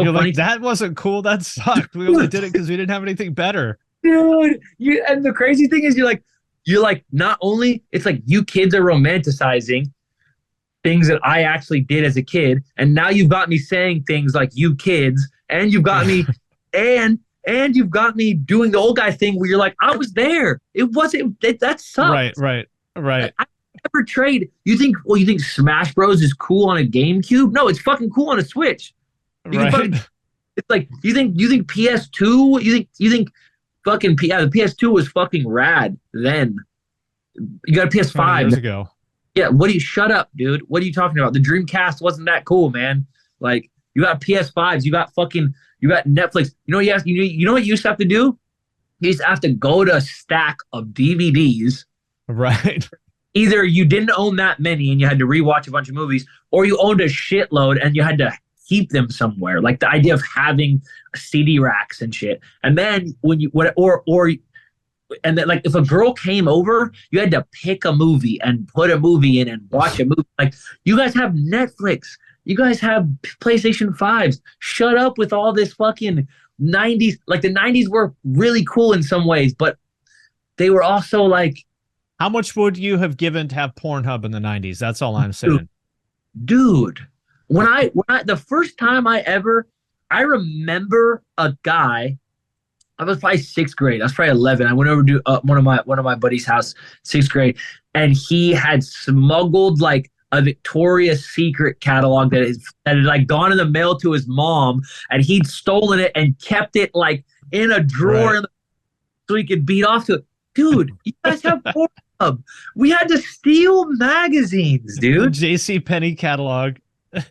You're funny. Like, that wasn't cool. That sucked. We only did it because we didn't have anything better, dude. And the crazy thing is, you're like not only it's like you kids are romanticizing things that I actually did as a kid, and now you've got me saying things like "you kids," and you've got me, and you've got me doing the old guy thing where you're like, "I was there. It wasn't that sucks." Right. I never trade. You think Smash Bros is cool on a GameCube? No, it's fucking cool on a Switch. It's like you think PS2. You think fucking the PS2 was fucking rad then. You got a PS5 years ago. Yeah, shut up, dude. What are you talking about? The Dreamcast wasn't that cool, man. Like, you got PS5s, you got Netflix. You know what you used to have to do? You used to have to go to a stack of DVDs. Right. Either you didn't own that many and you had to rewatch a bunch of movies, or you owned a shitload and you had to keep them somewhere. Like the idea of having CD racks and shit. And then and then, like, if a girl came over, you had to pick a movie and put a movie in and watch a movie. Like, you guys have Netflix. You guys have PlayStation 5s. Shut up with all this fucking 90s. Like, the 90s were really cool in some ways, but they were also like... How much would you have given to have Pornhub in the 90s? That's all I'm saying. Dude, when I the first time I remember a guy... I was probably 6th grade. I was probably 11. I went over to one of my buddies' house, 6th grade, and he had smuggled like a Victoria's Secret catalog that had like gone in the mail to his mom, and he'd stolen it and kept it like in a drawer so he could beat off to it. Dude, you guys have Pornhub. We had to steal magazines, dude. JCPenney catalog.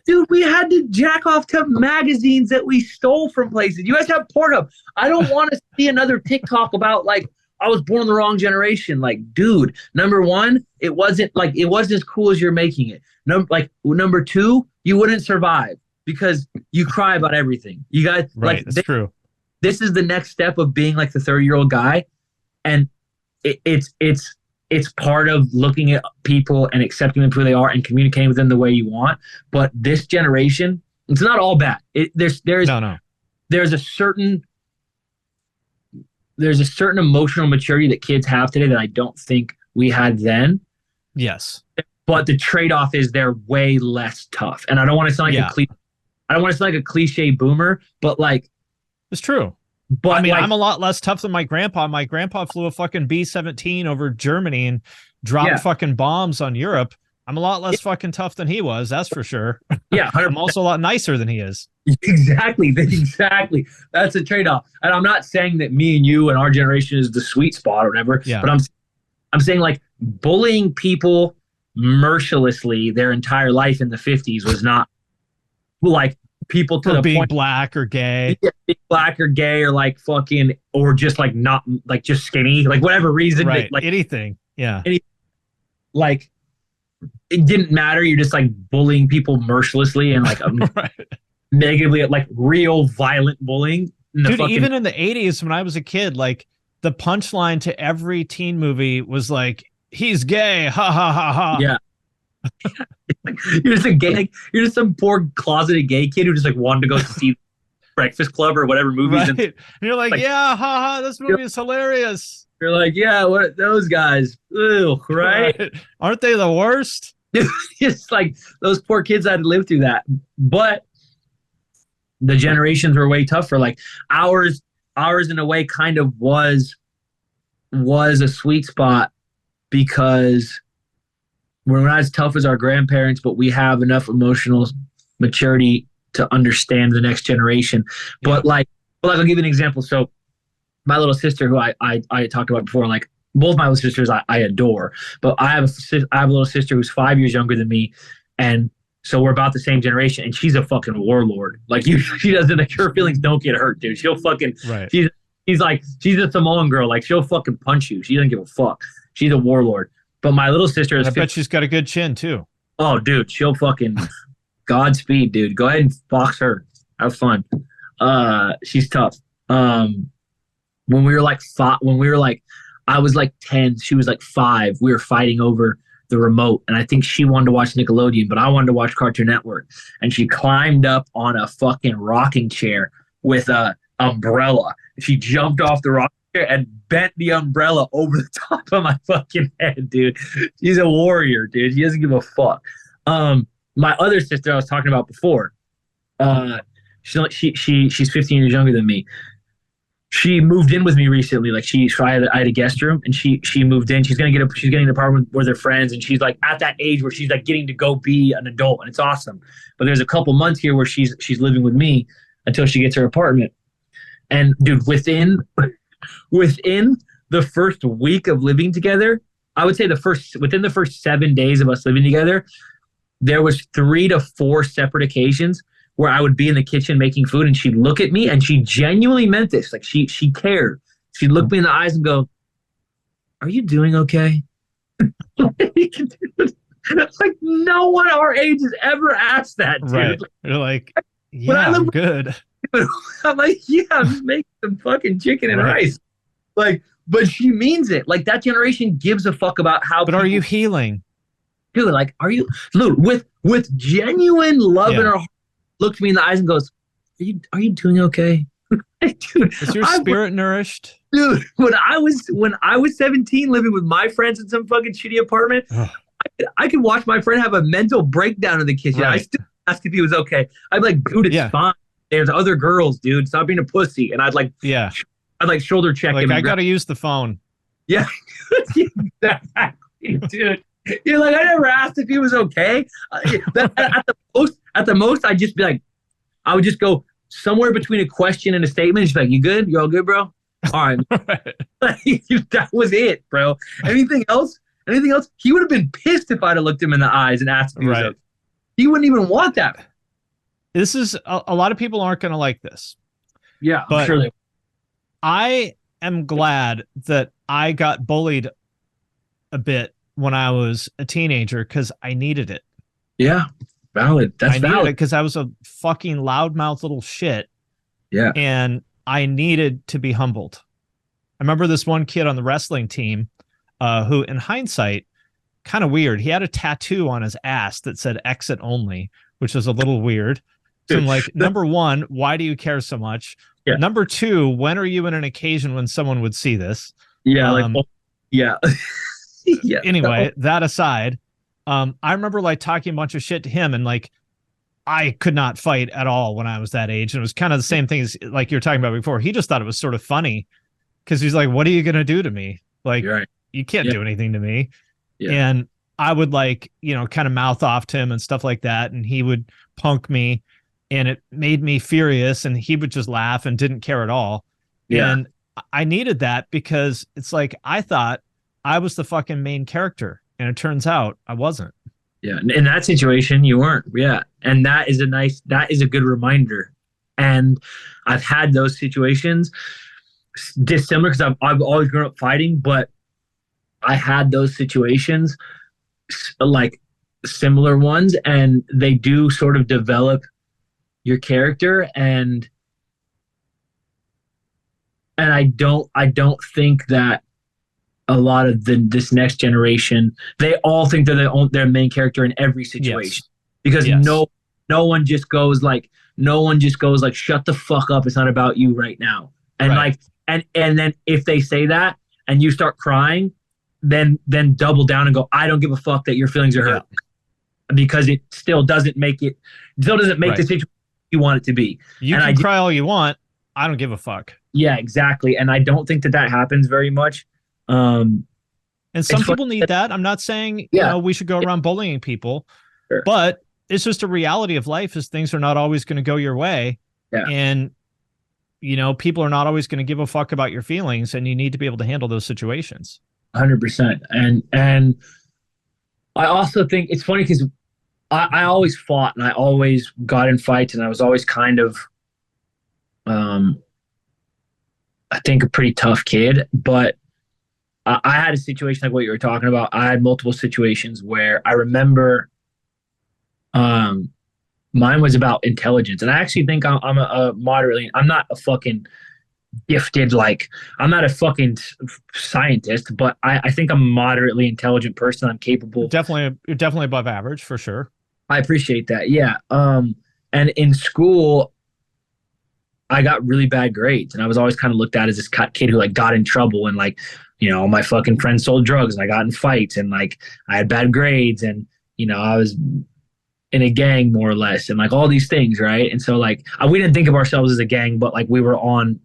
Dude, we had to jack off to magazines that we stole from places. You guys have Pornhub. I don't want to see another TikTok about like I was born in the wrong generation. Like, dude, number one, it wasn't as cool as you're making it. Number two, you wouldn't survive because you cry about everything. You guys, right? That's true. This is the next step of being like the 30-year-old guy, and it's it's part of looking at people and accepting them for who they are and communicating with them the way you want. But this generation, it's not all bad. There's No. There's a certain emotional maturity that kids have today that I don't think we had then. Yes. But the trade-off is they're way less tough. And I don't want to sound like a cliche boomer, but like it's true. But I mean, I'm a lot less tough than my grandpa. My grandpa flew a fucking B-17 over Germany and dropped fucking bombs on Europe. I'm a lot less fucking tough than he was. That's for sure. Yeah. 100%. I'm also a lot nicer than he is. Exactly. That's a trade-off. And I'm not saying that me and you and our generation is the sweet spot or whatever, but I'm saying like bullying people mercilessly their entire life in the 50s was not like people to the being point black or gay, or like fucking, or just like not like just skinny, like whatever reason, right? Like anything, yeah. Like it didn't matter. You're just like bullying people mercilessly and like right. negatively, like real violent bullying. Dude, even in the 80s when I was a kid, like the punchline to every teen movie was like, "He's gay, ha ha ha ha." Yeah. You're just a gay, like, you're just some poor closeted gay kid who just like wanted to go see Breakfast Club or whatever movies. Right. And you're like, yeah, haha, this movie is hilarious. You're like, yeah, what those guys? Ew, right? Aren't they the worst? It's like those poor kids had to live through that. But the generations were way tougher. Like ours in a way kind of was a sweet spot because we're not as tough as our grandparents, but we have enough emotional maturity to understand the next generation. But like I'll give you an example. So my little sister, who I talked about before, like both my little sisters I adore, but I have a little sister who's 5 years younger than me, and so we're about the same generation. And she's a fucking warlord. Like she doesn't. Like her feelings don't get hurt, dude. She'll fucking. Right. She's a Samoan girl. Like she'll fucking punch you. She doesn't give a fuck. She's a warlord. But my little sister is. I bet she's got a good chin too. Oh, dude, she'll fucking Godspeed, dude. Go ahead and box her. Have fun. She's tough. When we were like I was like 10, she was like 5. We were fighting over the remote, and I think she wanted to watch Nickelodeon, but I wanted to watch Cartoon Network. And she climbed up on a fucking rocking chair with a umbrella. She jumped off the rocking chair and bent the umbrella over the top of my fucking head, dude. She's a warrior, dude. She doesn't give a fuck. My other sister I was talking about before, she's 15 years younger than me. She moved in with me recently. Like I had a guest room, and she moved in. She's getting an apartment with her friends, and she's like at that age where she's like getting to go be an adult, and it's awesome. But there's a couple months here where she's living with me until she gets her apartment. And dude, within the first week of living together, I would say within the first 7 days of us living together, there was 3 to 4 separate occasions where I would be in the kitchen making food, and she'd look at me, and she genuinely meant this. Like she cared. She'd look me in the eyes and go, "Are you doing okay?" Like no one our age has ever asked that, dude. Right. You're like, yeah, I'm good. I'm like, yeah, I'm just making some fucking chicken and rice. Like, but she means it. Like that generation gives a fuck about how. But are you healing? Dude, like, are you? Dude, with genuine love in her heart, looked me in the eyes and goes, "Are you doing okay?" Dude, is your spirit nourished? Dude, when I was 17, living with my friends in some fucking shitty apartment, I could watch my friend have a mental breakdown in the kitchen. Right. I still asked if he was okay. I'd be like, "Dude, it's fine. There's other girls, dude. Stop being a pussy." And I'd like shoulder check him. I got to use the phone. Yeah, exactly, dude. You're like, I never asked if he was okay. At the most, I'd just be like, I would just go somewhere between a question and a statement. Just be like, "You good? You all good, bro?" All right. That was it, bro. Anything else? He would have been pissed if I'd have looked him in the eyes and asked if he was okay. He wouldn't even want that. This is a lot of people aren't going to like this. Yeah, but I'm sure they. I am glad that I got bullied a bit when I was a teenager because I needed it. Yeah, valid. That's valid. I needed it because I was a fucking loudmouth little shit. Yeah. And I needed to be humbled. I remember this one kid on the wrestling team. who in hindsight, kind of weird. He had a tattoo on his ass that said exit only, which is a little weird. So I'm like, number one, why do you care so much? Yeah. Number two, when are you in an occasion when someone would see this? Yeah. Yeah. Yeah. Anyway, that aside, I remember like talking a bunch of shit to him, and like, I could not fight at all when I was that age. And it was kind of the same thing as like you were talking about before. He just thought it was sort of funny because he's like, what are you going to do to me? Like, You're right. You can't do anything to me. Yeah. And I would like, kind of mouth off to him and stuff like that. And he would punk me, and it made me furious, and he would just laugh and didn't care at all. Yeah. And I needed that because it's like, I thought I was the fucking main character, and it turns out I wasn't. Yeah. In that situation, you weren't. Yeah. And that is a good reminder. And I've had those situations dissimilar because I've always grown up fighting, but I had those situations like similar ones, and they do sort of develop your character. And I don't think that a lot of this next generation, they all think they're their main character in every situation. Yes. Because no one just goes like, shut the fuck up, it's not about you right now. And right. like and then if they say that and you start crying, then double down and go, I don't give a fuck that your feelings are hurt. Yeah. Because it still doesn't make right. the situation you want it to be. You can cry all you want, I don't give a fuck. Yeah, exactly. And I don't think that happens very much. And some people need that. I'm not saying we should go around bullying people, sure. But it's just a reality of life is things are not always going to go your way. Yeah. And people are not always going to give a fuck about your feelings, and you need to be able to handle those situations. 100%. And I also think it's funny because I always fought, and I always got in fights, and I was always kind of I think a pretty tough kid, but I had a situation like what you were talking about. I had multiple situations where I remember mine was about intelligence. And I actually think I'm not a fucking gifted, like I'm not a fucking scientist, but I think I'm a moderately intelligent person. I'm capable. You're definitely above average for sure. I appreciate that. Yeah. And in school, I got really bad grades, and I was always kind of looked at as this kid who like got in trouble, and like, my fucking friends sold drugs, and I got in fights, and like I had bad grades, and I was in a gang more or less, and like all these things, right? And so like we didn't think of ourselves as a gang, but like we were on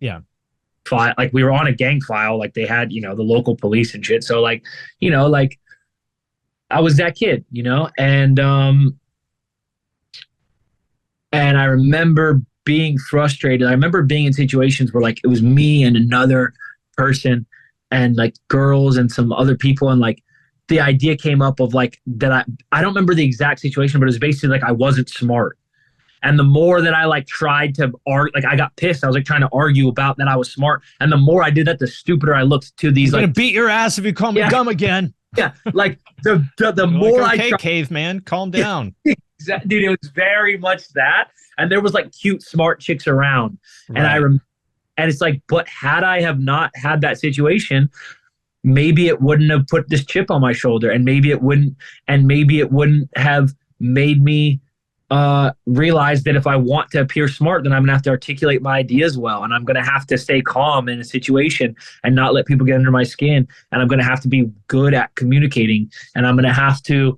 like we were on a gang file, like they had the local police and shit. So like like I was that kid, and I remember being frustrated. I remember being in situations where like it was me and another person and like girls and some other people, and like the idea came up of like that I don't remember the exact situation, but it was basically like I wasn't smart. And the more that I like tried to argue, like I got pissed. I was like trying to argue about that I was smart. And the more I did that, the stupider I looked to these. I'm gonna beat your ass if you call me dumb again. Yeah, like the more like, okay, caveman, calm down. Dude, it was very much that. And there was like cute, smart chicks around. Right. And and it's like, but had I have not had that situation, maybe it wouldn't have put this chip on my shoulder, and maybe it wouldn't have made me realize that if I want to appear smart, then I'm gonna have to articulate my ideas well, and I'm gonna have to stay calm in a situation and not let people get under my skin, and I'm gonna have to be good at communicating, and I'm gonna have to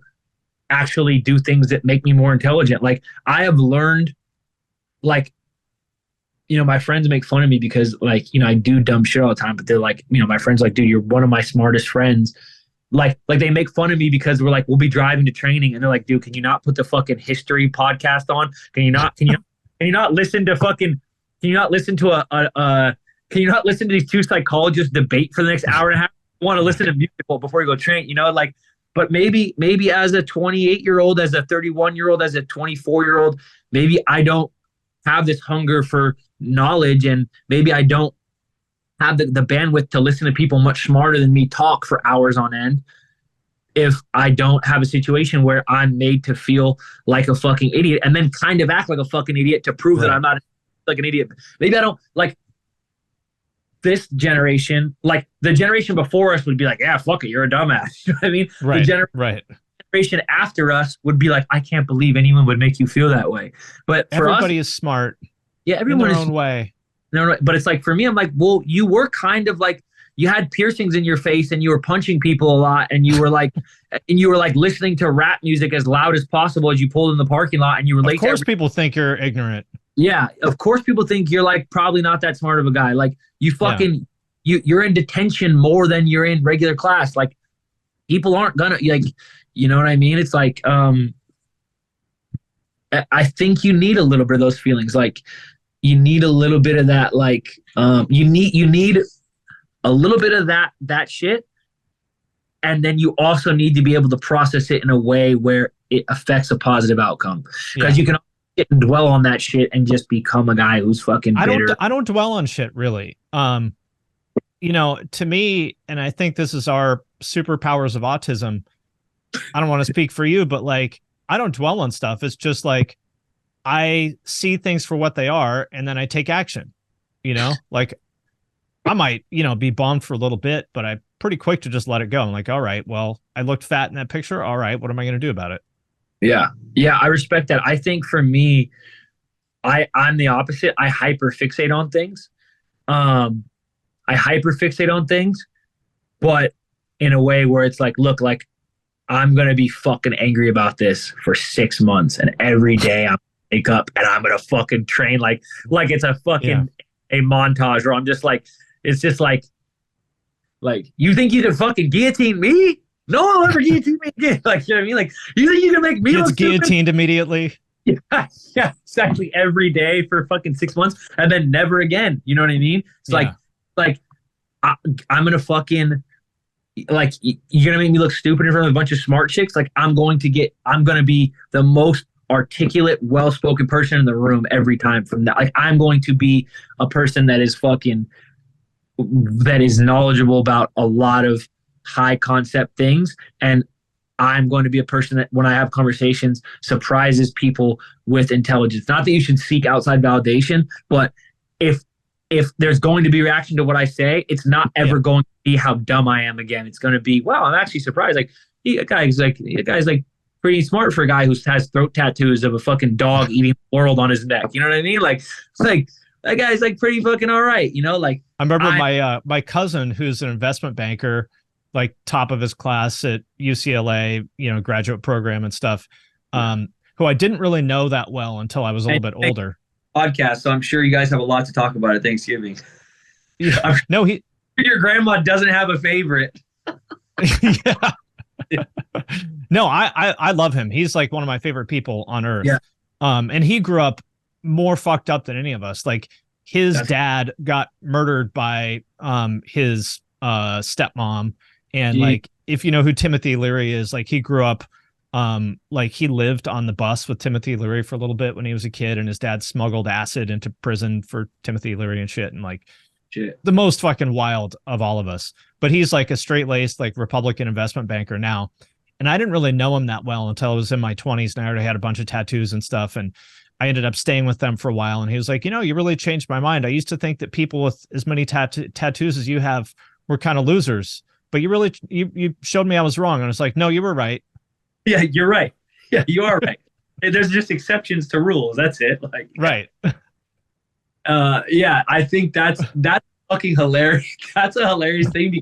actually do things that make me more intelligent. Like I have learned, like, my friends make fun of me because like, I do dumb shit all the time, but they're like, my friends are like, dude, you're one of my smartest friends. Like they make fun of me because we're like, we'll be driving to training, and they're like, dude, can you not put the fucking history podcast on? Can you not listen to these two psychologists debate for the next hour and a half? I want to listen to musical before you go train, like, but maybe as a 28-year-old, as a 31-year-old, as a 24-year-old, maybe I don't have this hunger for knowledge, and maybe I don't have the bandwidth to listen to people much smarter than me talk for hours on end if I don't have a situation where I'm made to feel like a fucking idiot and then kind of act like a fucking idiot to prove that I'm not like an idiot. Maybe I don't like this generation, like the generation before us would be like, yeah, fuck it, you're a dumbass. You know what I mean? Right. The generation after us would be like, I can't believe anyone would make you feel that way. But for everybody us, is smart. Yeah, everyone in their is own way. No, but it's like, for me, I'm like, well, you were kind of like, you had piercings in your face and you were punching people a lot, and you were like listening to rap music as loud as possible as you pulled in the parking lot, and you were late. Of course, people think you're ignorant. Yeah, of course people think you're like probably not that smart of a guy. Like you fucking you're in detention more than you're in regular class. Like people aren't gonna like, you know what I mean? It's like I think you need a little bit of those feelings. Like you need a little bit of that. Like you need a little bit of that shit, and then you also need to be able to process it in a way where it affects a positive outcome. Because you can sit and dwell on that shit and just become a guy who's fucking bitter. I don't dwell on shit, really. You know, to me, and I think this is our superpowers of autism. I don't want to speak for you, but like, I don't dwell on stuff. It's just like, I see things for what they are, and then I take action, you know, like I might, you know, be bummed for a little bit, but I'm pretty quick to just let it go. I'm like, all right, well, I looked fat in that picture. All right, what am I going to do about it? Yeah. Yeah. I respect that. I think for me, I'm the opposite. I hyperfixate on things. But in a way where it's like, look, like I'm going to be fucking angry about this for 6 months. And every day I'm wake up and I'm going to fucking train like it's a fucking a montage where I'm just like, it's just like you think you can fucking guillotine me? No one will ever guillotine me again. Like, you know what I mean? Like, you think you can make me look guillotined immediately? Yeah, exactly. Every day for fucking 6 months, and then never again. You know what I mean? It's like I'm gonna fucking like you're gonna make me look stupid in front of a bunch of smart chicks. Like I'm gonna be the most articulate, well-spoken person in the room every time from that. Like I'm going to be a person that is knowledgeable about a lot of high concept things, and I'm going to be a person that when I have conversations surprises people with intelligence. Not that you should seek outside validation, but if there's going to be reaction to what I say, it's not ever going to be how dumb I am again. It's going to be, wow, I'm actually surprised. Like a guy's like pretty smart for a guy who has throat tattoos of a fucking dog eating the world on his neck. You know what I mean? Like it's like that guy's like pretty fucking all right. You know, like I remember my cousin who's an investment banker, like top of his class at UCLA, you know, graduate program and stuff, who I didn't really know that well until I was a little bit older. Podcast, so I'm sure you guys have a lot to talk about at Thanksgiving. Yeah. No, your grandma doesn't have a favorite. Yeah. No, I love him. He's like one of my favorite people on earth. Yeah. And he grew up more fucked up than any of us. Like his dad got murdered by his stepmom. And like, if you know who Timothy Leary is, like he grew up, like he lived on the bus with Timothy Leary for a little bit when he was a kid, and his dad smuggled acid into prison for Timothy Leary and shit. And like the most fucking wild of all of us, but he's like a straight laced, like Republican investment banker now. And I didn't really know him that well until I was in my 20s, and I already had a bunch of tattoos and stuff. And I ended up staying with them for a while. And he was like, you know, you really changed my mind. I used to think that people with as many tattoos as you have were kind of losers. But you showed me I was wrong. And I was like, no, you were right. Yeah, you're right. Yeah, you are right. There's just exceptions to rules. That's it. Like, right. Yeah, I think that's fucking hilarious. That's a hilarious thing.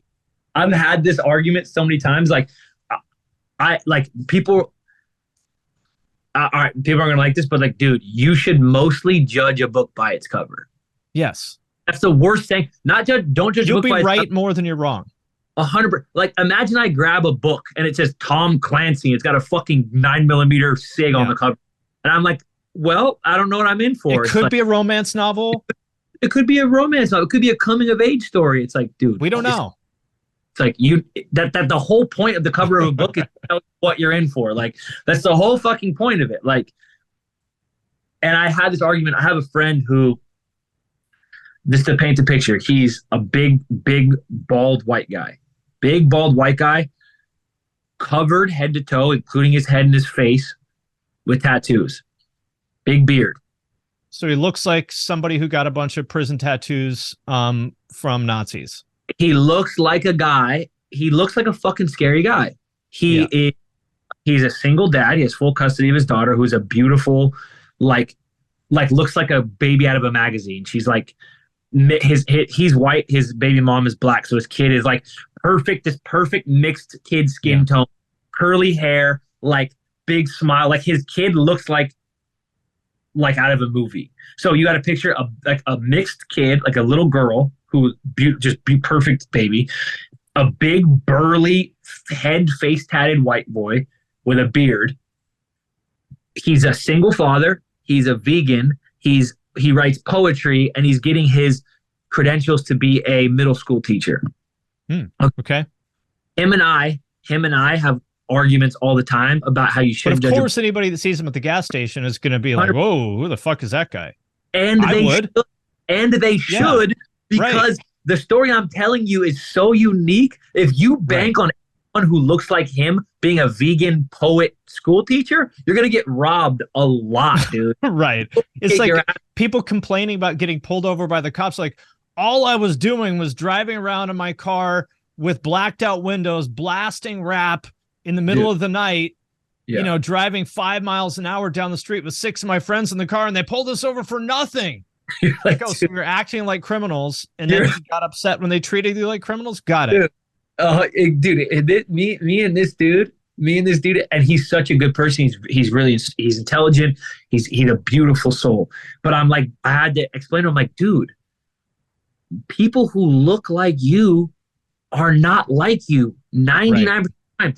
I've had this argument so many times. Like, I like people. All right, people aren't gonna like this, but like, dude, you should mostly judge a book by its cover. Yes, that's the worst thing. Don't judge. You'll a book be by right its cover. More than you're wrong. 100%. Like, imagine I grab a book and it says Tom Clancy. It's got a fucking 9mm SIG on the cover, and I'm like, well, I don't know what I'm in for. It could be a romance novel. It could be a romance novel. It could be a coming of age story. It's like, dude, we don't know. It's like that the whole point of the cover of a book is what you're in for. Like, that's the whole fucking point of it. Like, and I had this argument. I have a friend who, just to paint the picture, he's a big bald white guy. Big bald white guy, covered head to toe, including his head and his face, with tattoos. Big beard. So he looks like somebody who got a bunch of prison tattoos from Nazis. He looks like a guy. He looks like a fucking scary guy. Yeah. He's a single dad. He has full custody of his daughter, who's a beautiful, like looks like a baby out of a magazine. She's like he's white, his baby mom is black, so his kid is like perfect, this perfect mixed kid skin tone, curly hair, like big smile. Like his kid looks like out of a movie. So you got to picture a mixed kid, like a little girl who just be perfect baby, a big burly head face tatted white boy with a beard. He's a single father. He's a vegan. He writes poetry, and he's getting his credentials to be a middle school teacher. Okay. Him and I have arguments all the time about how you shouldn't. But of course, anybody that sees him at the gas station is going to be like, 100%. "Whoa, who the fuck is that guy?" And they should, because the story I'm telling you is so unique. If you bank on anyone who looks like him being a vegan poet school teacher, you're going to get robbed a lot, dude. Right. It's like people complaining about getting pulled over by the cops. Like, all I was doing was driving around in my car with blacked out windows, blasting rap in the middle of the night, driving 5 miles an hour down the street with 6 of my friends in the car, and they pulled us over for nothing. Like, oh, so we were acting like criminals, and then you got upset when they treated you like criminals? Got it. Me and this dude, and he's such a good person. He's intelligent. He's a beautiful soul. But I'm like, I had to explain to him, like, dude, people who look like you are not like you 99% of the time,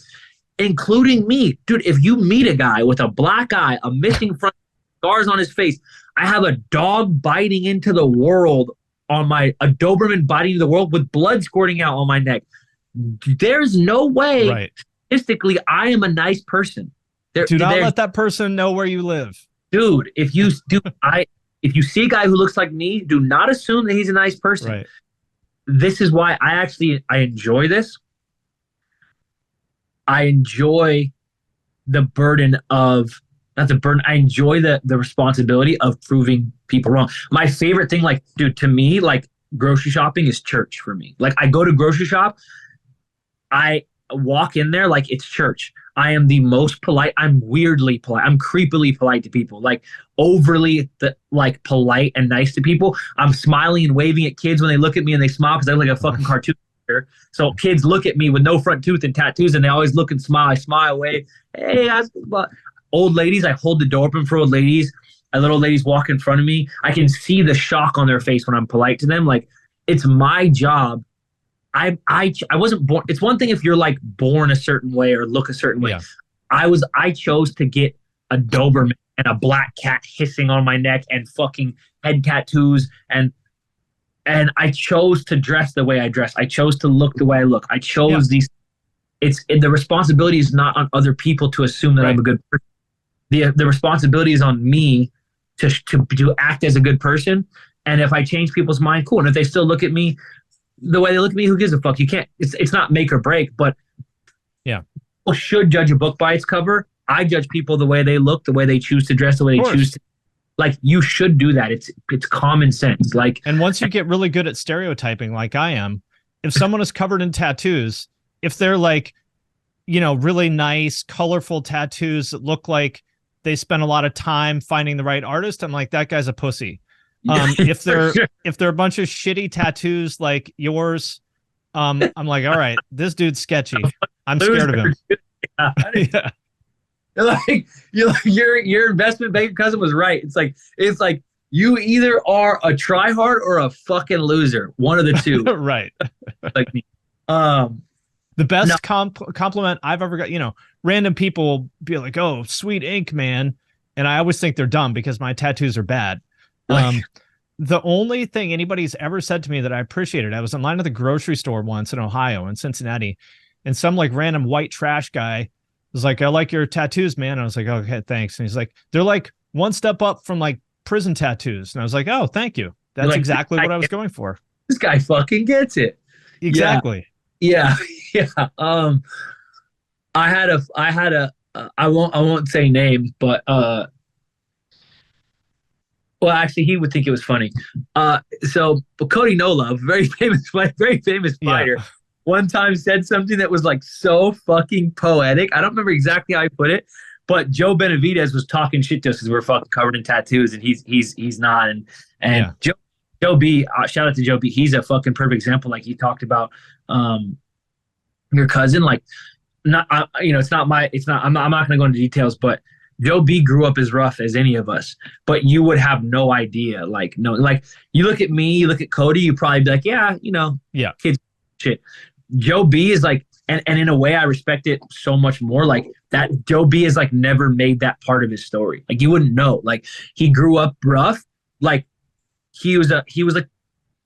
including me. Dude, if you meet a guy with a black eye, a missing front, scars on his face, I have a dog biting into the world a Doberman biting into the world with blood squirting out on my neck. There's no way, statistically, I am a nice person. Do not let that person know where you live. Dude, if you see a guy who looks like me, do not assume that he's a nice person. Right. This is why I enjoy this. I enjoy the burden of, not the burden, I enjoy the responsibility of proving people wrong. My favorite thing, like, dude, to me, like, grocery shopping is church for me. Like, I go to grocery shop, I walk in there like it's church. I am the most polite. I'm weirdly polite. I'm creepily polite to people, like overly polite and nice to people. I'm smiling and waving at kids when they look at me and they smile because I look like a fucking cartoon character. So kids look at me with no front tooth and tattoos and they always look and smile. I smile, wave. Hey, old ladies, I hold the door open for old ladies. I let old ladies walk in front of me. I can see the shock on their face when I'm polite to them. Like, it's my job. I wasn't born. It's one thing if you're like born a certain way or look a certain way. Yeah. I chose to get a Doberman and a black cat hissing on my neck and fucking head tattoos and I chose to dress the way I dress. I chose to look the way I look. I chose these. The responsibility is not on other people to assume that I'm a good person. The responsibility is on me to act as a good person. And if I change people's mind, cool. And if they still look at me the way they look at me, who gives a fuck? You can't. It's not make or break. But people should judge a book by its cover. I judge people the way they look, the way they choose to dress, the way they choose to. Like, you should do that. It's common sense. Like, and once you get really good at stereotyping, like I am, if someone is covered in tattoos, if they're like, really nice, colorful tattoos that look like they spent a lot of time finding the right artist, I'm like, that guy's a pussy. If they're a bunch of shitty tattoos like yours, I'm like, all right, this dude's sketchy. I'm scared of him. Yeah. Like, your investment banker cousin was right. It's like you either are a tryhard or a fucking loser. One of the two. Right. Like me. The best compliment I've ever got, random people will be like, "Oh, sweet ink, man." And I always think they're dumb because my tattoos are bad. The only thing anybody's ever said to me that I appreciated, I was in line at the grocery store once in Ohio, in Cincinnati, and some like random white trash guy was like, "I like your tattoos, man." And I was like, "Okay, thanks." And he's like, "They're like one step up from like prison tattoos." And I was like, "Oh, thank you. That's exactly what I was going for." This guy fucking gets it. Exactly. Yeah. I won't say names, but Well, actually, he would think it was funny. But Cody No Love, very famous fighter, Yeah. one time said something that was like so fucking poetic. I don't remember exactly how he put it, but Joe Benavidez was talking shit to us because we're fucking covered in tattoos, and he's not. And Yeah. Joe B, shout out to Joe B. He's a fucking perfect example. Like he talked about your cousin, like not it's not my it's not I'm not going to go into details, but Joe B grew up as rough as any of us, but you would have no idea. Like, no, like you look at me, you look at Cody, you probably be like, yeah, Yeah. kids shit. Joe B is like, and in a way I respect it so much more. Like that Joe B is like never made that part of his story. Like you wouldn't know. Like he grew up rough. Like he was like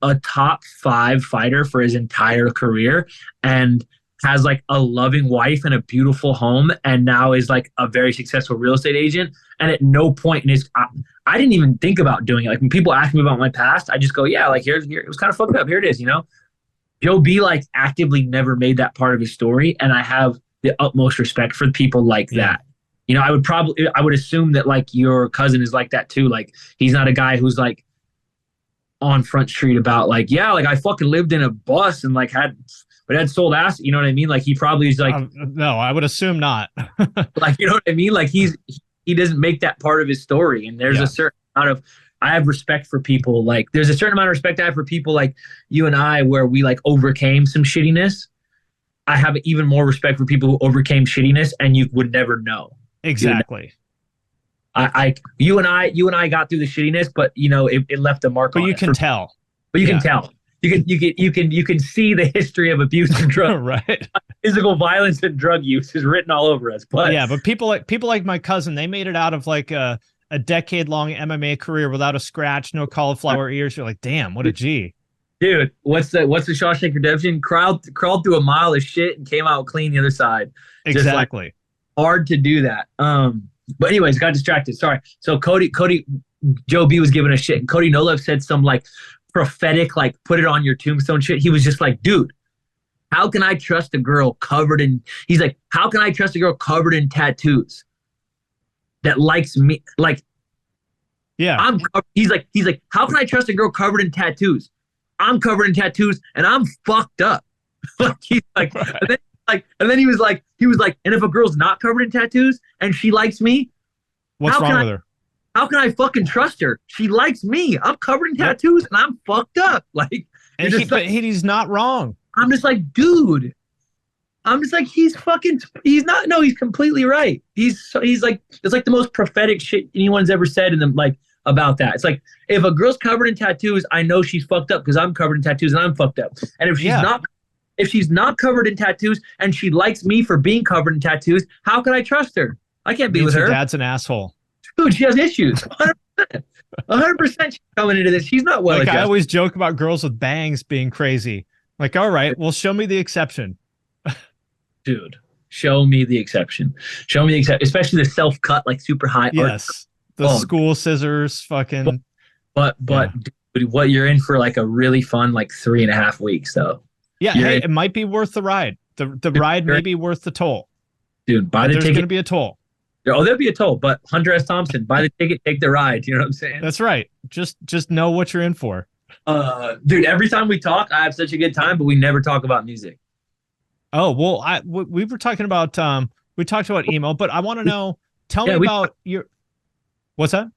a top 5 fighter for his entire career, and has like a loving wife and a beautiful home, and now is like a very successful real estate agent. And at no point in his, I didn't even think about doing it. Like when people ask me about my past, I just go, yeah, like here it was kind of fucked up. Here it is, Joe B like actively never made that part of his story. And I have the utmost respect for people like that. I would assume that like your cousin is like that too. Like he's not a guy who's like on Front Street about like, yeah, like I fucking lived in a bus and like had sold ass. You know what I mean? Like he probably is like, no, I would assume not. like, you know what I mean? Like he doesn't make that part of his story. And there's a certain amount of, I have respect for people. Like there's a certain amount of respect I have for people like you and I, where we like overcame some shittiness. I have even more respect for people who overcame shittiness and you would never know. Exactly. You and I got through the shittiness, but it left a mark on it. But you can tell. You can tell. You can see the history of abuse and drug, right? Physical violence and drug use is written all over us. But yeah, but people like my cousin, they made it out of like a decade-long MMA career without a scratch, no cauliflower ears. You're like, damn, what a G. Dude, what's the Shawshank Redemption? Crawled through a mile of shit and came out clean the other side. Exactly. Just like, hard to do that. But anyways, got distracted. Sorry. So Cody, Joe B was giving a shit, and Cody No Love said some like prophetic, like put it on your tombstone shit. He was just like, dude, how can I trust a girl covered in? He's like, how can I trust a girl covered in tattoos that likes me? Like, yeah, he's like, how can I trust a girl covered in tattoos? I'm covered in tattoos and I'm fucked up. Like he's like, right. and then he was like, and if a girl's not covered in tattoos and she likes me, what's wrong with her? How can I fucking trust her? She likes me. I'm covered in tattoos and I'm fucked up. Like, and he's not wrong. I'm just like, dude. I'm just like, he's not. No, he's completely right. He's like, it's like the most prophetic shit anyone's ever said in them, like about that. It's like, if a girl's covered in tattoos, I know she's fucked up because I'm covered in tattoos and I'm fucked up. And if she's not covered in tattoos and she likes me for being covered in tattoos, how can I trust her? I can't be with her. Your dad's an asshole. Dude, she has issues. 100% she's coming into this. She's not well. Like I always joke about girls with bangs being crazy. Like, all right, well, show me the exception. Dude, show me the exception. Show me the exception, especially the self-cut, like super high. Yes, the school scissors, fucking. But dude, what you're in for like a really fun like 3.5 weeks though. Yeah, hey, it might be worth the ride. The ride may be worth the toll. Dude, there's going to be a toll. Oh, there'll be a toll, but Hunter S. Thompson, buy the ticket, take the ride. You know what I'm saying? That's right. Just know what you're in for. Dude, every time we talk, I have such a good time, but we never talk about music. Oh, well, we were talking about, we talked about emo, but I want to know, tell me about your, what's that?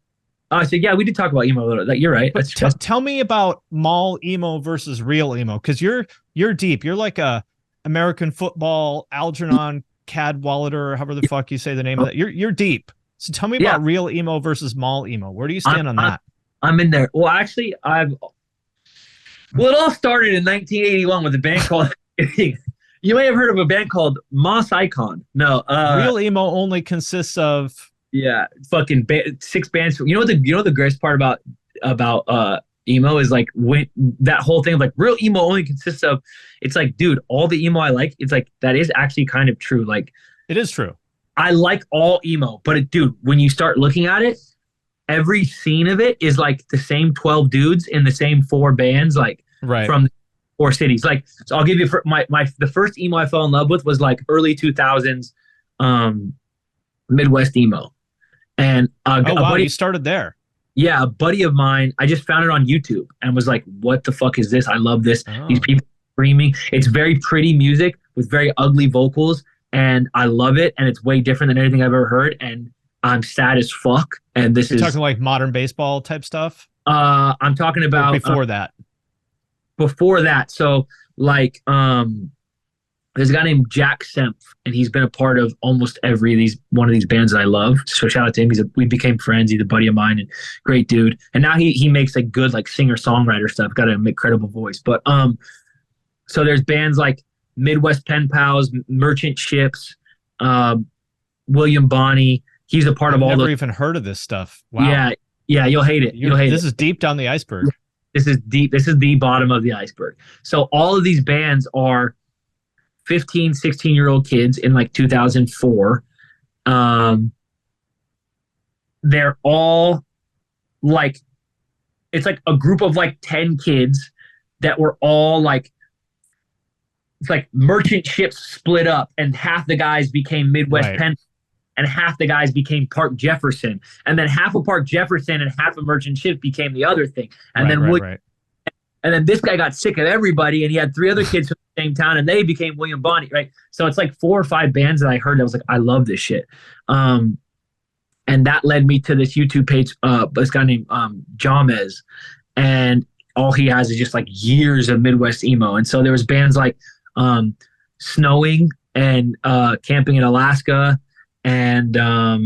I said, yeah, we did talk about emo a little. You're right. Tell me about mall emo versus real emo, because you're deep. You're like a American football Algernon Cadwallader, or however the fuck you say the name of that. You're deep. So tell me about real emo versus mall emo. Where do you stand on that? I'm in there. Well, actually, it all started in 1981 with a band called. You may have heard of a band called Moss Icon. No, real emo only consists of fucking 6 bands. You know the greatest part about emo is like when that whole thing of like real emo only consists of. It's like, dude, all the emo I like, it's like that is actually kind of true. Like it is true. I like all emo, but dude, when you start looking at it, every scene of it is like the same 12 dudes in the same 4 bands, like from 4 cities. Like, so I'll give you the first emo I fell in love with was like early 2000s, Midwest emo. And wow, you started there. Yeah, a buddy of mine, I just found it on YouTube and was like, what the fuck is this? I love this. These Oh. people screaming. It's very pretty music with very ugly vocals, and I love it. And it's way different than anything I've ever heard. And I'm sad as fuck. And this You're is talking like modern baseball type stuff? I'm talking Or about before that. before that. So like there's a guy named Jack Semp, and he's been a part of almost every one of these bands that I love. So shout out to him. We became friends. He's a buddy of mine and great dude. And now he makes like good like singer songwriter stuff. Got an incredible voice. But so there's bands like Midwest Pen Pals, Merchant Ships, William Bonney. He's a part of all. Never even heard of this stuff. Wow. Yeah, you'll hate it. You'll hate it. This is deep down the iceberg. This is deep. This is the bottom of the iceberg. So all of these bands are 15, 16-year-old kids in like 2004. They're all like, it's like a group of like 10 kids that were all like, it's like Merchant Ships split up, and half the guys became Midwest Right. Pen, and half the guys became Park Jefferson, and then half of Park Jefferson and half of Merchant Ships became the other thing. And Right. and then this guy got sick of everybody, and he had 3 other kids from the same town, and they became William Bonney, right? So it's like 4 or 5 bands that I heard that was like, I love this shit. And that led me to this YouTube page, this guy named Jamez, and all he has is just like years of Midwest emo. And so there was bands like Snowing and Camping in Alaska, and a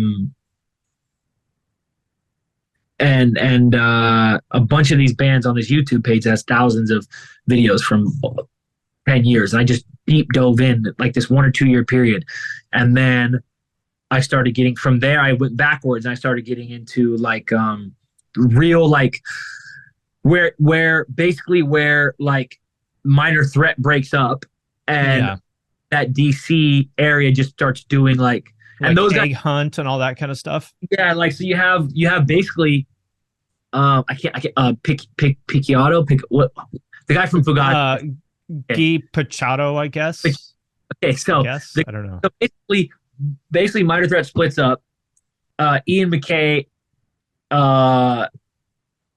bunch of these bands on this YouTube page that has thousands of videos from 10 years. And I just deep dove in like this 1 or 2 year period. And then I started getting, from there, I went backwards and I started getting into like real, like where basically where like Minor Threat breaks up, and that DC area just starts doing like and those Egg guys, Hunt and all that kind of stuff. yeah, like so you have basically I can't Picciotto, what the guy from Fugazi. Guy Pachado, I guess. Okay, so I don't know. So basically Minor Threat splits up. Ian McKay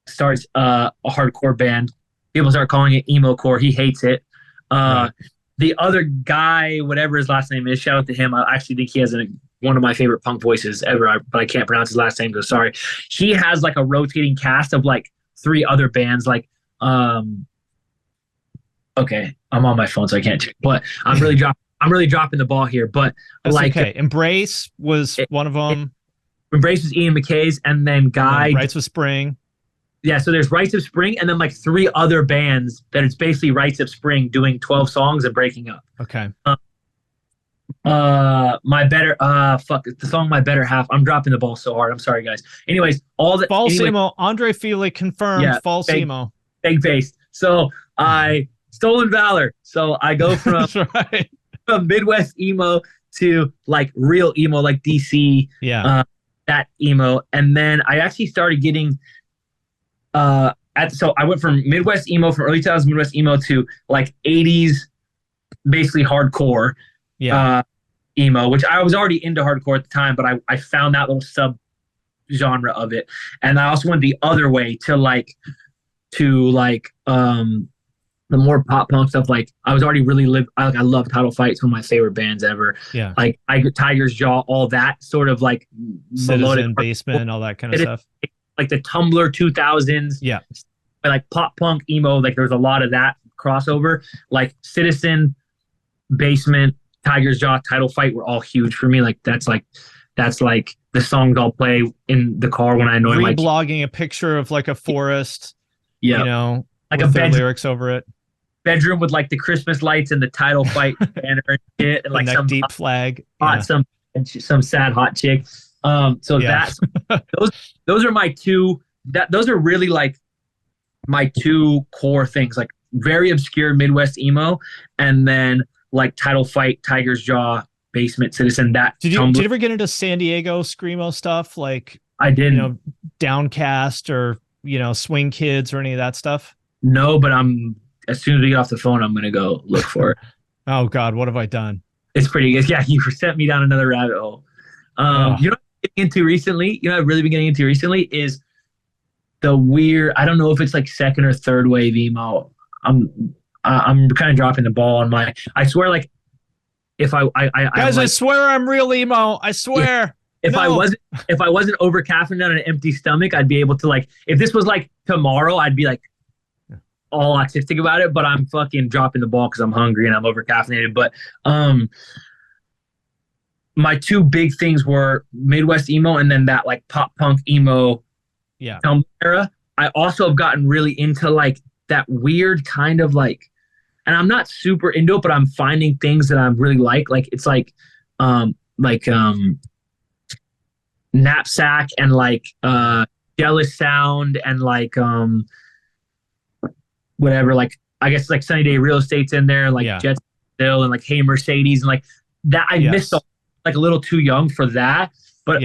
starts a hardcore band. People start calling it emo core. He hates it. Right. The other guy, whatever his last name is, shout out to him. I actually think he has one of my favorite punk voices ever, but I can't pronounce his last name, so sorry. He has like a rotating cast of like 3 other bands. Like, okay, I'm on my phone, so I can't. But I'm really dropping the ball here. But That's like, okay. Embrace was one of them. Embrace was Ian McKay's, and then Rites of Spring. Yeah, so there's Rites of Spring, and then like 3 other bands that it's basically Rites of Spring doing 12 songs and breaking up. Okay. The song My Better Half. I'm dropping the ball so hard. I'm sorry, guys. Anyways, False emo. Andre Fili confirmed. Yeah, false emo. Big faced. So I Stolen Valor. So I go from That's right. from Midwest emo to like real emo, like DC. Yeah. That emo, and then I actually started getting. So I went from Midwest emo, from early 2000s Midwest emo to like 80s, basically hardcore, emo, which I was already into hardcore at the time, but I found that little sub genre of it. And I also went the other way to the more pop punk stuff. Like I was already I love Title Fight, some of my favorite bands ever. Yeah. Like Tiger's Jaw, all that sort of like Citizen, Basement, all that kind of stuff. Like the Tumblr 2000s. Yeah. Like pop punk emo, like there's a lot of that crossover. Like Citizen, Basement, Tiger's Jaw, Title Fight were all huge for me. Like that's like the songs I'll play in the car when I annoy my blogging a picture of like a forest. Yeah. You know, like with a their lyrics over it. Bedroom with like the Christmas lights and the Title Fight banner and shit, and like some deep flag. Some sad hot chick. That's those are my two. Those are really like my 2 core things. Like very obscure Midwest emo, and then like Title Fight, Tiger's Jaw, Basement, Citizen. Did you ever get into San Diego screamo stuff? Like I did. You know, Downcast or Swing Kids or any of that stuff? No, but as soon as we get off the phone, I'm gonna go look for it. Oh God, what have I done? It's pretty good. Yeah, you sent me down another rabbit hole. You know what I've been getting into recently? I've really been getting into recently is the weird, I don't know if it's like second or third wave emo. I'm kind of dropping the ball on my, I swear, like if Guys, like, I swear I'm real emo. I swear. if I wasn't over caffeinated on an empty stomach, I'd be able to, like, if this was like tomorrow, I'd be like all autistic about it, but I'm fucking dropping the ball because I'm hungry and I'm over caffeinated. But my two big things were Midwest emo and then that like pop punk emo Tumblr era. I also have gotten really into like that weird kind of like, and I'm not super into it, but I'm finding things that I really like. Like it's like Knapsack and like Jealous Sound and like whatever, like I guess like Sunny Day Real Estate's in there, like Jet Still and like Hey Mercedes and like that. I missed like a little too young for that, but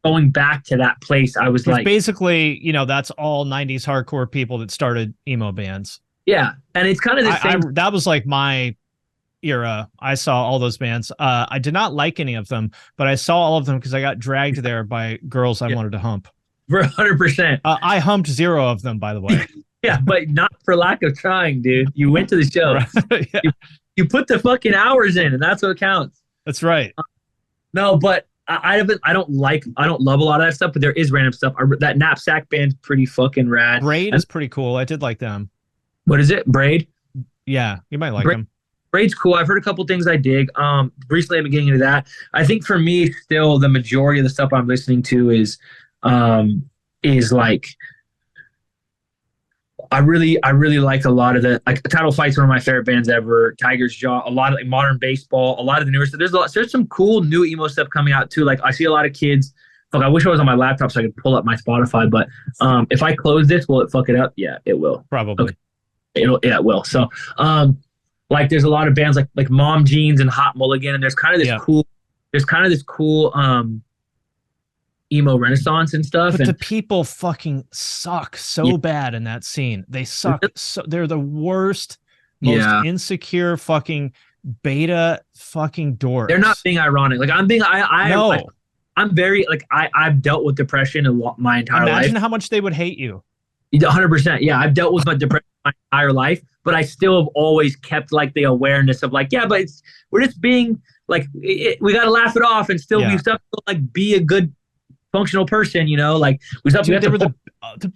going back to that place, I was like, basically, you know, that's all 90s hardcore people that started emo bands. Yeah, and it's kind of the same. That was like my era. I saw all those bands. I did not like any of them, but I saw all of them because I got dragged there by girls I wanted to hump. For 100%. I humped 0 of them, by the way. Yeah, but not for lack of trying, dude. You went to the show. Yeah. You put the fucking hours in, and that's what counts. That's right. No, but I don't love a lot of that stuff, but there is random stuff. That Knapsack band's pretty fucking rad. Braid is pretty cool. I did like them. What is it? Braid? Yeah, you might like them. Braid's cool. I've heard a couple things I dig. Recently I've been getting into that. I think for me, still the majority of the stuff I'm listening to is like I really like a lot of the, like Title Fight's one of my favorite bands ever. Tiger's Jaw, a lot of like modern baseball, a lot of the newer stuff. There's some cool new emo stuff coming out too. Like I see a lot of kids. Fuck, I wish I was on my laptop so I could pull up my Spotify. But if I close this, will it fuck it up? Yeah, it will. Probably. Okay. It will. So like there's a lot of bands like Mom Jeans and Hot Mulligan, and there's kind of this cool emo renaissance and stuff. But the people fucking suck so bad in that scene. They suck. So they're the worst, most insecure fucking beta fucking dorks. They're not being ironic. Like I'm being, no. I'm very like I've dealt with depression my entire life. Imagine how much they would hate you. 100%. Yeah, I've dealt with my depression my entire life, but I still have always kept like the awareness of like, yeah, but we're just being like, we got to laugh it off and still we still like be a good functional person, you know, like we still there were